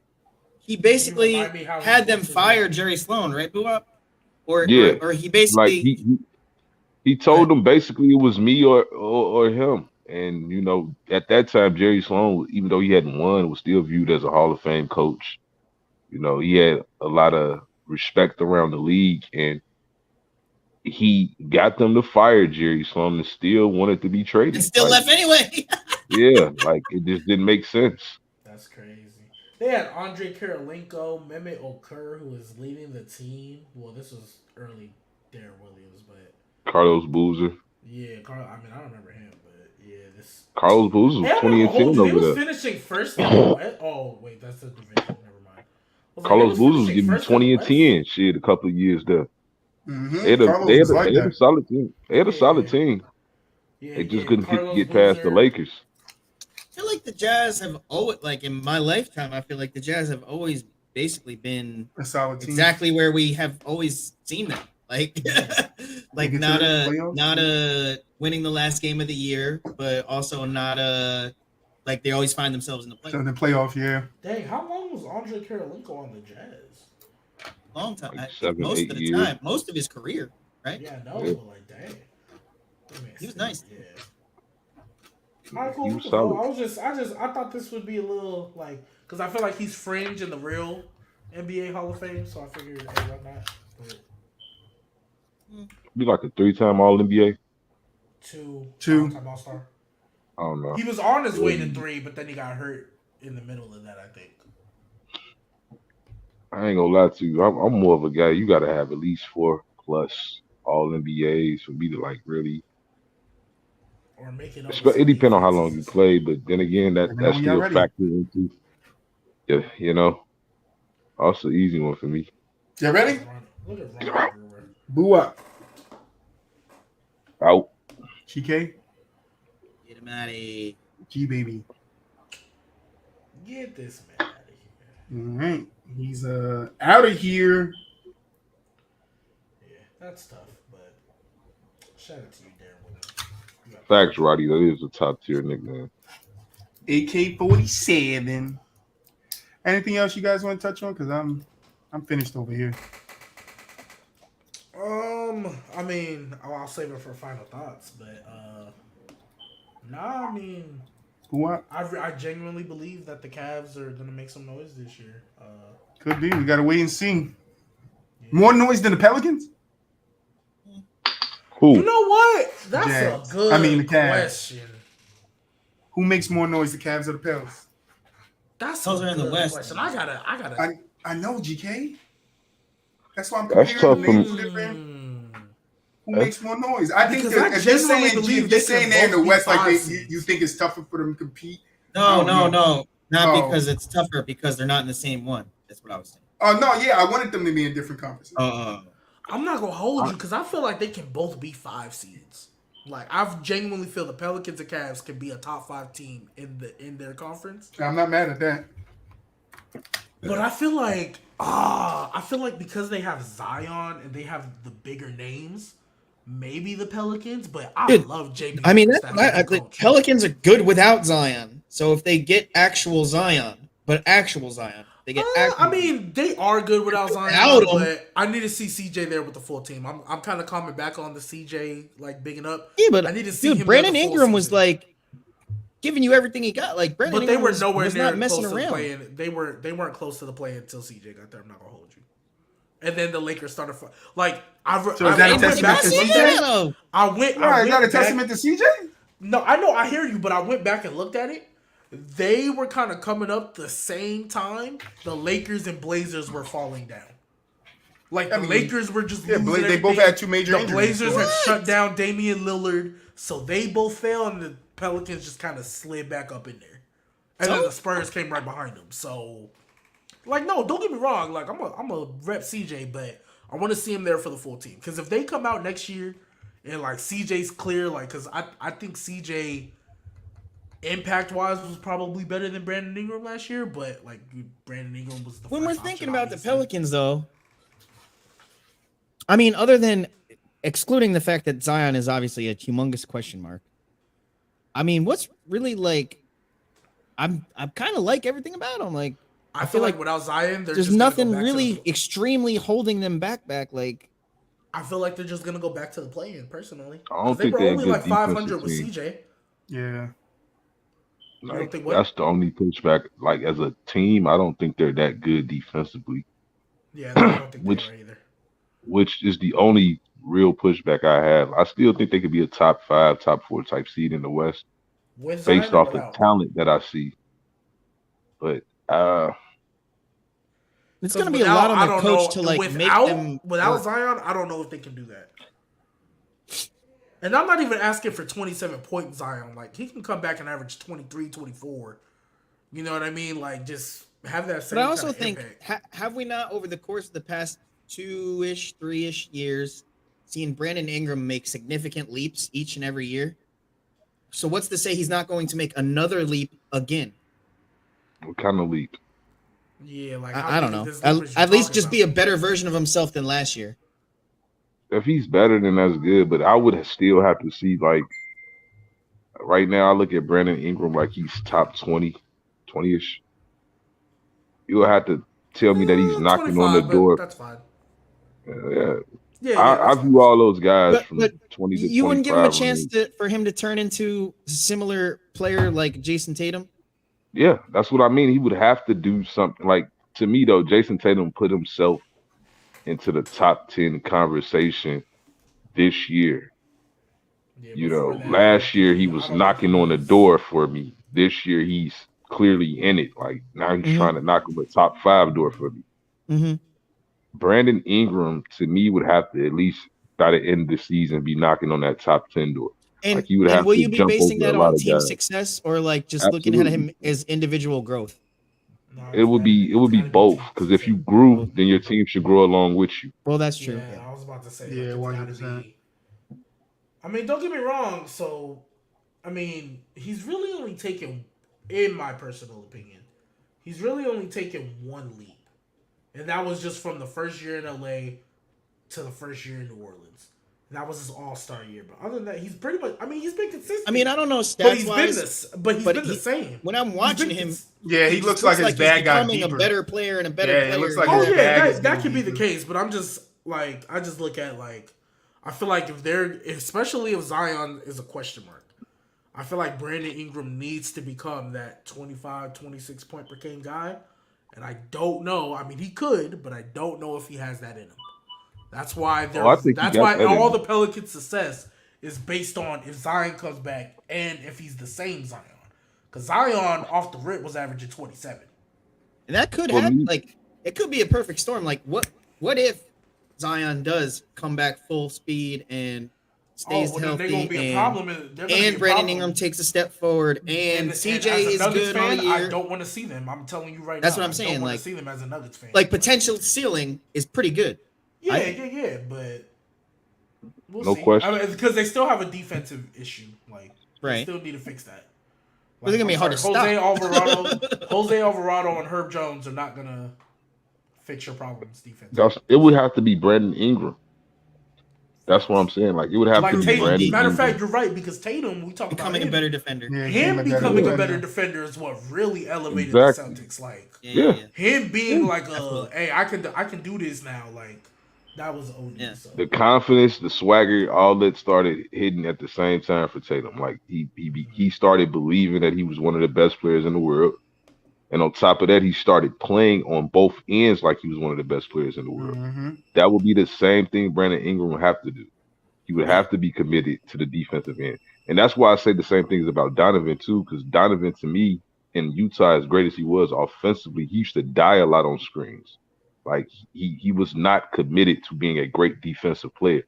S3: He
S2: Can you remind
S3: basically
S2: me how he
S3: had them
S2: forced his way
S3: fire
S2: out?
S3: Jerry Sloan, right, Boo Up? Or,
S4: Yeah,
S3: or or he
S4: like
S3: basically
S4: he
S3: go
S4: told
S3: ahead.
S4: them basically it was me or him. And at that time, Jerry Sloan, even though he hadn't won, was still viewed as a Hall of Fame coach. He had a lot of respect around the league, and he got them to fire Jerry Sloan and still wanted to be
S3: And
S4: traded.
S3: still
S4: Like,
S3: left anyway.
S4: yeah, like it just didn't make sense.
S2: That's crazy. They had Andre Karolinko, Mehmet Okur, who was leading the team. Well, this was early Darren Williams, but
S4: Carlos Boozer.
S2: yeah, Carl. I mean, I don't remember him, but yeah, this.
S4: Carlos Boozer
S2: Hey,
S4: was
S2: I'm not
S4: 20
S2: gonna
S4: and
S2: hold
S4: 10
S2: you. They
S4: over
S2: was
S4: there.
S2: finishing first in the West. Oh wait, that's the division. Never mind. I was like, they
S4: Carlos
S2: was
S4: Boozer was
S2: finishing
S4: giving you
S2: first in the
S4: 20 and
S2: West.
S4: 10 shit a couple of years there. They had a
S1: Carlos
S4: they had
S1: was
S4: a,
S1: like
S4: they had a
S1: that.
S4: solid team. They had a solid
S2: Yeah,
S4: team.
S2: yeah,
S4: They just
S2: yeah.
S4: couldn't
S2: Carlos
S4: get past the
S2: Boozer.
S4: Lakers.
S3: I feel like the Jazz have always, like in my lifetime, I feel like the Jazz have always basically been
S1: A solid team.
S3: exactly where we have always seen them. Like,
S2: Yeah.
S1: They
S3: like
S1: get to the playoffs.
S3: not a winning the last game of the year, but also not a like they always find themselves in the
S1: So
S3: playoffs.
S1: the playoff, yeah.
S2: Dang, how long was Andre Karolinko on the Jazz?
S3: Long time,
S4: Like
S3: I think
S4: seven,
S3: most
S4: eight
S3: of the
S4: years.
S3: time, most of his career, right?
S2: Yeah, I know,
S4: Yeah,
S2: but like, dang. That man
S3: He was
S2: stayed.
S3: nice.
S2: Yeah. All right, cool.
S4: he
S2: We
S4: was
S2: can vote.
S4: solid.
S2: I thought this would be a little like, because I feel like he's fringe in the real NBA Hall of Fame, so I figured, hey, why not? But
S4: Be like a 3-time All NBA.
S2: two,
S1: Two.
S2: five-time All Star.
S4: I don't know.
S2: He was on his way to
S4: Yeah,
S2: three, but then he got hurt in the middle of that, I think.
S4: I ain't gonna lie to you. I'm more of a guy. You gotta have at least 4+ All NBAs for me to like really.
S2: Or making over
S4: It
S2: some
S4: depends on how long you
S2: defenses.
S4: play, but then again,
S1: Let me know
S4: that
S1: when y'all
S4: still
S1: ready.
S4: factors into. Yeah, also easy one for me.
S1: You ready?
S2: Look at Ronnie Brewer.
S1: Boo up.
S4: Out.
S1: GK.
S3: Get him out of here.
S1: G baby.
S2: Get this man out of here.
S1: All right. He's out of here.
S2: Yeah, that's tough, but shout out to you, Darren Williams. You got
S4: Facts, Roddy. That is a top tier nickname.
S1: AK-47. Anything else you guys want to touch on? Because I'm finished over here.
S2: I mean, I'll save it for final thoughts, but nah, I mean,
S1: Boo up.
S2: I genuinely believe that the Cavs are gonna make some noise this year.
S1: Could be. We got to wait and see.
S2: Yeah.
S1: More noise than the Pelicans?
S4: Who?
S2: You know what? That's
S1: Jazz.
S2: a good
S1: I mean, the Cavs.
S2: question.
S1: Who makes more noise, the Cavs or the Pels?
S2: That's
S3: Those
S2: a
S3: are in the
S2: good
S3: West.
S2: question. I gotta.
S1: I know, GK. That's why I'm
S4: That's
S1: comparing
S4: tough
S1: them
S4: for me.
S1: different. Who
S4: That's-
S1: makes more noise? I think
S2: Because
S1: that
S2: I
S1: if you're
S2: genuinely
S1: saying
S2: believe
S1: if you're
S2: they
S1: saying
S2: can
S1: they're in
S2: both
S1: the
S2: be
S1: West, like
S2: five
S1: you
S2: seeds.
S1: think it's tougher for them to compete.
S3: No,
S1: I don't
S3: no,
S1: know.
S3: no. Not
S1: Oh.
S3: because it's tougher, because they're not in the same one. That's what I was saying.
S1: Oh no, yeah, I wanted them to be in different conferences.
S2: I'm not gonna hold you because I feel like they can both be 5 seeds. Like I genuinely feel the Pelicans and Cavs can be a top 5 team in their conference.
S1: I'm not mad at that.
S2: But I feel like because they have Zion and they have the bigger names, maybe the Pelicans. But I
S3: Dude,
S2: love JB.
S3: I mean, that's
S2: That
S3: what the Pelicans are good without Zion. So if they get actual Zion, they They get
S2: I
S3: actually
S2: mean, they are good without
S3: without
S2: Zion,
S3: him.
S2: but I need to see CJ there with the full team. I'm kind of coming back on the CJ like bigging up.
S3: Yeah,
S2: I
S3: but
S2: need to see
S3: dude,
S2: him there
S3: Brandon
S2: the full
S3: Ingram was
S2: season.
S3: like giving you everything he got. Like Brandon
S2: But they
S3: Ingram
S2: were nowhere
S3: was
S2: near
S3: not messing
S2: close to the
S3: around.
S2: play. They weren't close to the play until CJ got there. I'm not gonna hold you. And then the Lakers started like
S1: So is that a
S2: went
S1: testament
S2: back
S1: to
S2: and looked
S1: CJ?
S2: at it.
S3: No.
S2: I went
S1: Right, is that a
S2: back,
S1: testament to CJ?
S2: No, I know, I hear you, but I went back and looked at it. They were kind of coming up the same time the Lakers and Blazers were falling down. Like, the Lakers were just losing
S1: they both
S2: everything.
S1: had two major
S2: The
S1: injuries.
S2: Blazers had shut down Damian Lillard, so they both fell, and the Pelicans just kind of slid back up in there. And then the Spurs came right behind them. So, like, no, don't get me wrong. Like, I'm a rep CJ, but I want to see him there for the full team. Because if they come out next year and, like, CJ's clear, like, because I think CJ, impact-wise, was probably better than Brandon Ingram last year, but, like, Brandon Ingram was the
S3: When we're
S2: first
S3: thinking
S2: option,
S3: about
S2: obviously.
S3: the Pelicans, though, I mean, other than excluding the fact that Zion is obviously a humongous question mark, I mean, what's really like, I'm kind of like everything about him. Like,
S2: I feel like without Zion,
S3: there's
S2: just
S3: nothing
S2: gonna go back
S3: really
S2: to
S3: extremely holding them back. Like,
S2: I feel like they're just gonna go back to the play-in personally.
S4: I don't
S2: They
S4: think
S2: were
S4: they're a
S2: only
S4: good
S2: like 500
S4: defensive
S2: with
S4: team.
S2: CJ.
S1: Yeah.
S2: You don't
S4: Like
S2: think what?
S4: that's the only pushback. Like as a team, I don't think they're that good defensively.
S2: Yeah, no, I don't think they
S4: which
S2: are either.
S4: which is the only real pushback I have. I still think they could be a top 5, top 4 type seed in the West
S2: With
S4: based
S2: Zion or
S4: off the
S2: without?
S4: talent that I see. But
S3: it's
S2: Because
S3: gonna be a lot on
S2: I
S3: their
S2: don't
S3: coach
S2: know.
S3: to like make them
S2: without
S3: work.
S2: Zion, I don't know if they can do that. And I'm not even asking for 27-point Zion. Like, he can come back and average 23, 24. You know what I mean? Like, just have that same
S3: But I also
S2: kind of
S3: think
S2: impact.
S3: have we not over the course of the past 2-ish, 3-ish years seen Brandon Ingram make significant leaps each and every year? So what's to say he's not going to make another leap again?
S4: what kind of leap?
S2: Yeah, like,
S3: I don't
S2: big
S3: know.
S2: is this leap is you
S3: At least
S2: talking
S3: just
S2: about?
S3: be a better version of himself than last year.
S4: If he's better, then that's good. But I would still have to see like right now. I look at Brandon Ingram like he's top 20, 20ish. You will have to tell me that he's knocking on the
S2: 25, but
S4: door.
S2: that's fine.
S4: Yeah,
S2: Yeah,
S4: I
S2: that's fine.
S4: view all those guys
S3: But
S4: from 20 to
S3: you wouldn't give him a
S4: 25
S3: chance
S4: range.
S3: for him to turn into a similar player like Jason Tatum?
S4: Yeah, that's what I mean. He would have to do something like to me though. Jason Tatum put himself into the top 10 conversation this year.
S2: Yeah,
S4: You
S2: before
S4: know,
S2: that,
S4: last year he
S2: I
S4: was
S2: don't think he
S4: knocking on the
S2: was.
S4: door for me. This year he's clearly in it. Like now he's trying to knock on the top 5 door for me.
S3: Mm-hmm.
S4: Brandon Ingram to me would have to at least by the end of the season be knocking on that top 10 door. Like he would
S3: And
S4: have
S3: will
S4: to
S3: you be
S4: jump
S3: basing
S4: over a
S3: that
S4: lot
S3: on
S4: of
S3: team
S4: guys.
S3: success or like just looking at
S4: Absolutely.
S3: him as individual growth?
S2: No,
S4: It would be both because if you grew, then your team should grow along with you.
S3: Well, that's true.
S2: Yeah,
S3: Yeah.
S2: I was about to say.
S1: Yeah,
S2: like,
S1: 100%.
S2: I mean, don't get me wrong. So, I mean, he's really only taken, in my personal opinion, he's really only taken one leap, and that was just from the first year in LA to the first year in New Orleans. And that was his All-Star year. But other than that, he's pretty much. I mean, he's been consistent.
S3: I mean, I don't know
S2: but he's
S3: stats
S2: been
S3: wise,
S2: the same.
S3: when I'm watching him,
S1: Yeah, he looks like his bag got
S3: becoming
S1: deeper.
S3: a better player and a better
S1: Yeah, it
S3: player.
S1: looks like
S2: Oh
S1: his
S2: yeah,
S1: bag is
S2: that
S1: getting
S2: could be the
S1: deeper.
S2: case. But I'm just like, I just look at like, I feel like if they're, especially if Zion is a question mark, I feel like Brandon Ingram needs to become that 25, 26 point per game guy. And I don't know. I mean, he could, but I don't know if he has that in him. That's why
S4: I think he
S2: that's
S4: got
S2: why
S4: that in
S2: all
S4: him.
S2: the Pelicans' success is based on if Zion comes back and if he's the same Zion. Because Zion off the rip was averaging 27.
S3: And that could
S4: For
S3: happen.
S4: me-
S3: Like, it could be a perfect storm. Like, what if Zion does come back full speed and stays
S2: Then they're
S3: healthy
S2: gonna be a problem.
S3: and Brandon Ingram takes a step forward and CJ
S2: as a
S3: is
S2: Nuggets
S3: good
S2: fan,
S3: all year?
S2: I don't want to see them. I'm telling you right
S3: That's
S2: now.
S3: what I'm
S2: I
S3: saying,
S2: don't want
S3: like-
S2: to see them as a Nuggets fan.
S3: Like, potential ceiling is pretty good.
S2: Yeah, but we'll
S4: No
S2: see.
S4: question.
S2: I mean, because they still have a defensive issue. Like, they
S3: Right.
S2: still need to fix that.
S3: But they're gonna be hard to
S2: Jose
S3: stop.
S2: Jose Alvarado and Herb Jones are not gonna fix your problems defensively.
S4: It would have to be Brandon Ingram. That's what I'm saying. Like it would have to
S2: Like
S4: be
S3: Improvement on
S2: Tatum.
S4: Brandon
S2: Matter
S3: defense,
S2: of fact,
S4: Ingram.
S2: you're right because Tatum. We talk about
S3: becoming a
S2: him.
S3: better defender.
S1: Yeah,
S2: Him
S1: being a better
S2: becoming a better
S1: defender.
S2: defender is what really elevated the
S4: Exactly.
S2: Celtics. Like
S3: Yeah.
S4: Yeah.
S2: him being
S4: Yeah.
S2: like
S3: Absolutely.
S2: hey, I can do this now. Like that was OD.
S3: Yeah.
S2: So
S4: The confidence, the swagger, all that started hitting at the same time for Tatum. Like he started believing that he was one of the best players in the world. And on top of that, he started playing on both ends like he was one of the best players in the world.
S1: Mm-hmm.
S4: That would be the same thing Brandon Ingram would have to do. He would
S2: yeah,
S4: have to be committed to the defensive end. And that's why I say the same things about Donovan too, because Donovan to me in Utah, as great as he was offensively, he used to die a lot on screens. Like he was not committed to being a great defensive player.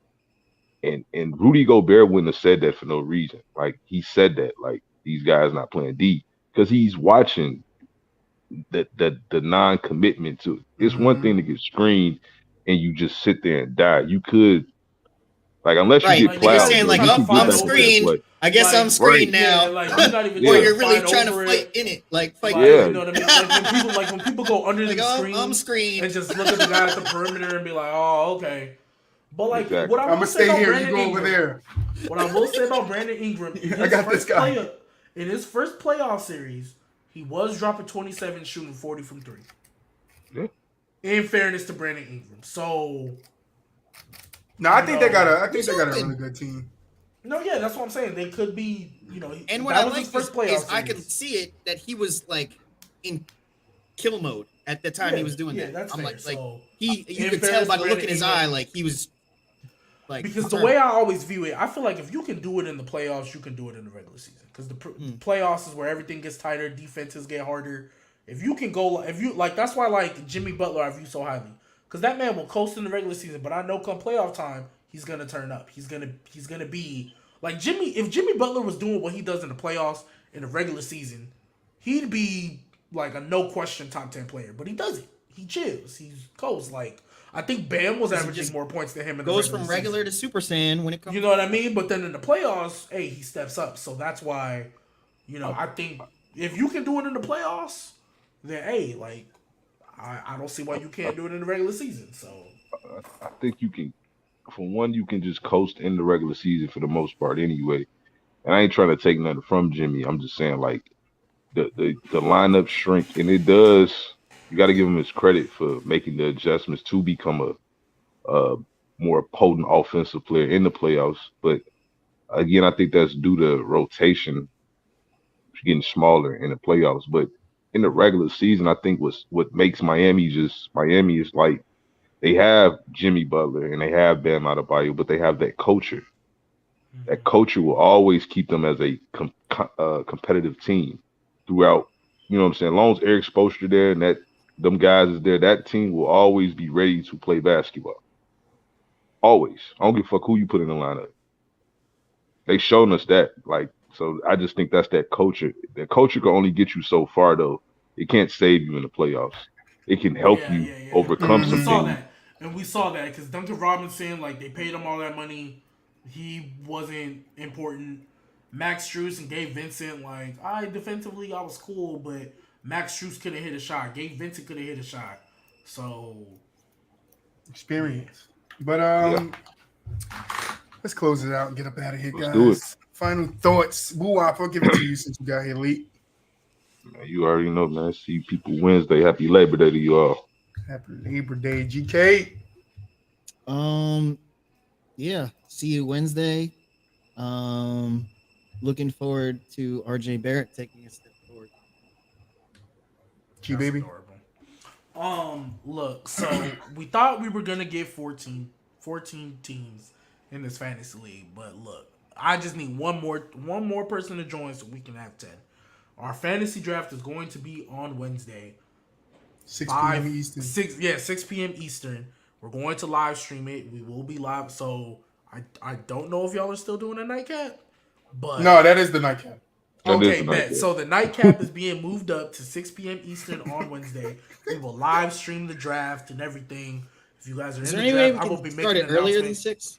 S4: And Rudy Gobert wouldn't have said that for no reason. Like he said that, like these guys not playing D. Because he's watching the non-commitment to it. It's one
S1: Mm-hmm.
S4: thing to get screened and you just sit there and die. You could like unless you
S3: Right.
S4: get
S2: like you
S3: And you're
S2: gotta
S4: plowed,
S3: saying
S2: be
S4: bro,
S3: like,
S2: trying
S4: you
S2: to
S3: oh,
S4: can get
S2: fight
S3: I'm
S4: back
S2: over
S4: up.
S2: it.
S3: screened.
S4: But
S3: I guess I'm
S2: Like
S4: right,
S3: screened
S2: yeah,
S3: now.
S2: like you're not even
S3: Or
S2: trying
S4: yeah,
S2: to
S3: you're really
S2: fight
S3: trying to
S2: over
S3: fight
S2: it.
S3: in it. Like fight
S2: Like
S3: through
S4: yeah,
S2: you know
S3: it.
S2: what I mean? Like when people go under
S3: Like,
S2: the
S3: oh, I'm
S2: screens
S3: screened.
S2: and just look at the guy at the perimeter and be like, oh okay. But like what
S4: exactly.
S2: I
S1: I'm
S2: will
S1: gonna
S2: say
S1: stay
S2: about
S1: here. You
S2: Brandon
S1: go over
S2: Ingram,
S1: there.
S2: what I will say about Brandon Ingram
S1: I got this guy.
S2: in his first playoff series, he was dropping 27, shooting 40 from three.
S4: Yeah.
S2: In fairness to Brandon Ingram, so
S1: No, I
S2: you
S1: think they got
S2: know,
S1: a. I think
S3: He's
S1: they got a really
S3: open.
S1: good team.
S2: no, yeah, that's what I'm saying. They could be,
S3: And what I
S2: that was his
S3: liked is,
S2: first playoff
S3: I can
S2: series.
S3: see it that he was like in kill mode at the time
S2: Yeah,
S3: he was doing
S2: yeah,
S3: that.
S2: that's
S3: I'm
S2: fair.
S3: like
S2: So
S3: you
S2: in
S3: could tell
S2: fairness
S3: by
S2: to
S3: the look in
S2: Brandon
S3: his
S2: Ingram,
S3: eye, like he was like
S2: because the way
S3: determined.
S2: I always view it, I feel like if you can do it in the playoffs, you can do it in the regular season. Because the playoffs is where everything gets tighter, defenses get harder. If you can go, if you like, that's why like Jimmy Butler I view so highly. Because that man will coast in the regular season, but I know come playoff time he's gonna turn up. He's gonna be like Jimmy. If Jimmy Butler was doing what he does in the playoffs in the regular season, he'd be like a no question top 10 player. But he doesn't. He chills. He's coast. Like I think Bam was
S3: 'Cause he
S2: averaging
S3: just
S2: more points than him in the
S3: goes
S2: regular
S3: from
S2: season.
S3: regular to Super Saiyan when it comes.
S2: You know what I mean? But then in the playoffs, hey, he steps up. So that's why, I think if you can do it in the playoffs, then hey, like I don't see why you can't do it in the regular season. So
S4: I think you can. For one, you can just coast in the regular season for the most part anyway. And I ain't trying to take nothing from Jimmy. I'm just saying like the lineup shrink, and it does. You got to give him his credit for making the adjustments to become a more potent offensive player in the playoffs. But again, I think that's due to rotation getting smaller in the playoffs. But in the regular season, I think what makes Miami is like they have Jimmy Butler and they have Bam Adebayo, but they have that culture. That culture will always keep them as a competitive team throughout. You know what I'm saying? As long as Eric Spoelstra there and that them guys is there, that team will always be ready to play basketball. Always. I don't give a fuck who you put in the lineup. They shown us that. Like, so I just think that's that culture. That culture can only get you so far though. It can't save you in the playoffs. It can help
S2: yeah,
S4: you
S2: yeah, yeah.
S4: overcome
S2: And we
S4: some
S1: Mm-hmm.
S2: saw
S4: things.
S2: that. And we saw that because Duncan Robinson, like they paid him all that money, he wasn't important. Max Strus and Gabe Vincent, like defensively I was cool, but Max Strus couldn't hit a shot. Gabe Vincent couldn't hit a shot. So
S1: Experience. But
S4: Yeah,
S1: let's close it out and get up out of here,
S4: let's do it.
S1: guys. Final thoughts. Woo Wop, I'll give it to you since you got here late.
S4: Man, you already know, man. See people Wednesday. Happy Labor Day to you all.
S1: Happy Labor Day, GK.
S3: Yeah. See you Wednesday. Looking forward to RJ Barrett taking a step forward.
S1: G
S2: that's
S1: baby.
S2: adorable. Look, so we thought we were gonna get 14 teams in this fantasy league, but look, I just need one more person to join so we can have 10. Our fantasy draft is going to be on Wednesday,
S1: 6 p.m. Eastern.
S2: 6 p.m. Eastern. We're going to live stream it. We will be live. So I don't know if y'all are still doing a nightcap, but
S1: No, that is the nightcap.
S4: That is
S2: okay,
S4: the
S2: bet.
S4: nightcap.
S2: So the nightcap is being moved up to 6 p.m. Eastern on Wednesday. We will live stream the draft and everything. If you guys are
S3: Is
S2: in
S3: there
S2: the
S3: any way
S2: draft,
S3: we
S2: I will
S3: can
S2: be
S3: start
S2: making
S3: it
S2: an
S3: earlier than
S2: announcement.
S3: 6?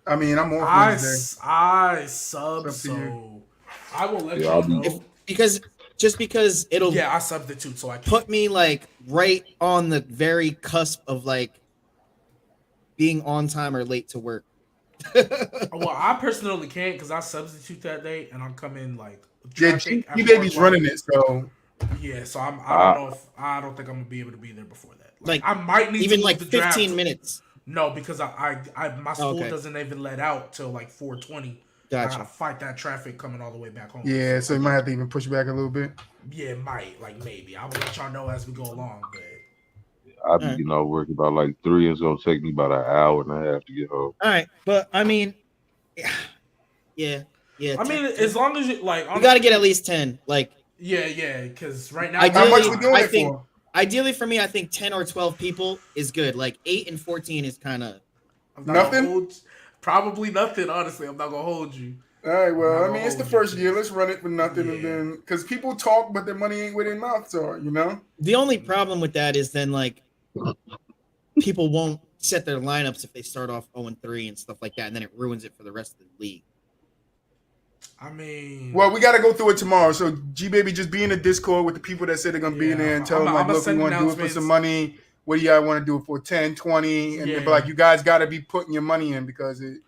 S1: I mean, I'm off
S2: I
S1: Wednesday.
S2: I sub,
S1: It's up to you.
S2: so I will let
S4: Yeah,
S2: y'all
S4: I'll be-
S2: know.
S3: Because it'll
S2: Yeah, I subbed it too, so I can.
S3: put me like right on the very cusp of like being on time or late to work.
S2: Well, I personally can't because I substitute that day and I'm coming like
S1: Yeah,
S2: traffic at
S1: G
S2: 4
S1: Baby's
S2: o'clock.
S1: running it, so
S2: Yeah, so I don't
S4: I
S2: know if I don't think I'm gonna be able to be there before that. Like
S3: Like
S2: I might need to
S3: even
S2: move
S3: like
S2: the draft.
S3: 15 minutes.
S2: No, because my
S3: Oh,
S2: school
S3: okay,
S2: doesn't even let out till like 4:20. I gotta
S3: gotcha.
S2: fight that traffic coming all the way back home.
S1: yeah,
S2: So
S1: so you might have to even push back a little bit.
S2: yeah, might like maybe I will let y'all know as we go along. But
S4: I
S3: All
S4: be
S3: right,
S4: getting off work about like 3. It's gonna take me about an hour and a half to get home.
S3: all right, but I mean, yeah, yeah.
S2: I
S3: 10,
S2: mean,
S3: 10.
S2: as long as you like,
S3: We got to get at least 10. Like
S2: yeah, because right now
S1: How
S2: we're
S1: much
S3: ideally,
S1: we
S2: fine.
S1: doing
S3: I
S1: it
S3: think
S1: for?
S3: ideally for me, I think 10 or 12 people is good. Like 8 and 14 is kind of
S2: I'm not gonna
S1: Nothing?
S2: hold. Probably nothing. Honestly, I'm not gonna hold you.
S1: All right,
S2: I'm not
S1: well, I
S2: gonna
S1: mean, it's the
S2: hold you
S1: first year.
S2: because
S1: Let's run it for nothing, and
S2: yeah,
S1: then because people talk, but their money ain't where their mouths are, you know.
S3: the only problem with that is then like people won't set their lineups if they start off 0 and 3 and stuff like that, and then it ruins it for the rest of the league.
S2: I mean,
S1: Well, we got to go through it tomorrow. So G Baby, just be in the Discord with the people that said they're gonna be in
S2: yeah,
S1: there and tell them
S2: I'm
S1: like,
S2: gonna
S1: look, we
S2: send
S1: want to do it for some
S2: announcements.
S1: money. What do you guys want to do it for? 10, 20? And then be
S2: Yeah,
S1: like, you guys got to be putting your money in because it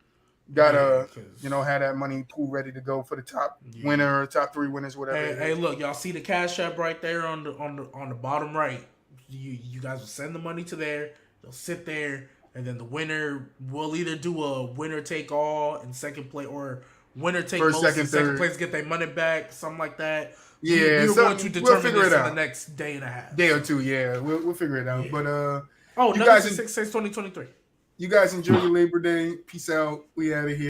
S2: yeah,
S1: gotta,
S2: because
S1: have that money pool ready to go for the top
S2: yeah.
S1: winner, top 3 winners, whatever
S2: Hey,
S1: it
S2: hey,
S1: is.
S2: look, y'all see the cash app right there on the bottom right. You guys will send the money to there. They'll sit there, and then the winner will either do a winner take all in second place or winner take
S1: First,
S2: most in
S1: second,
S2: second
S1: third.
S2: place, get their money back, something like that. We
S1: Yeah,
S2: are going to
S1: so we'll
S2: determine
S1: figure it
S2: this in the
S1: out.
S2: next day and a half.
S1: Day or
S2: So
S1: two, yeah, we'll figure it out.
S2: yeah.
S1: But
S2: Oh,
S1: you
S2: Nuggets
S1: guys,
S2: is 6 2023.
S1: you guys enjoy your Labor Day. Peace out. We out of here.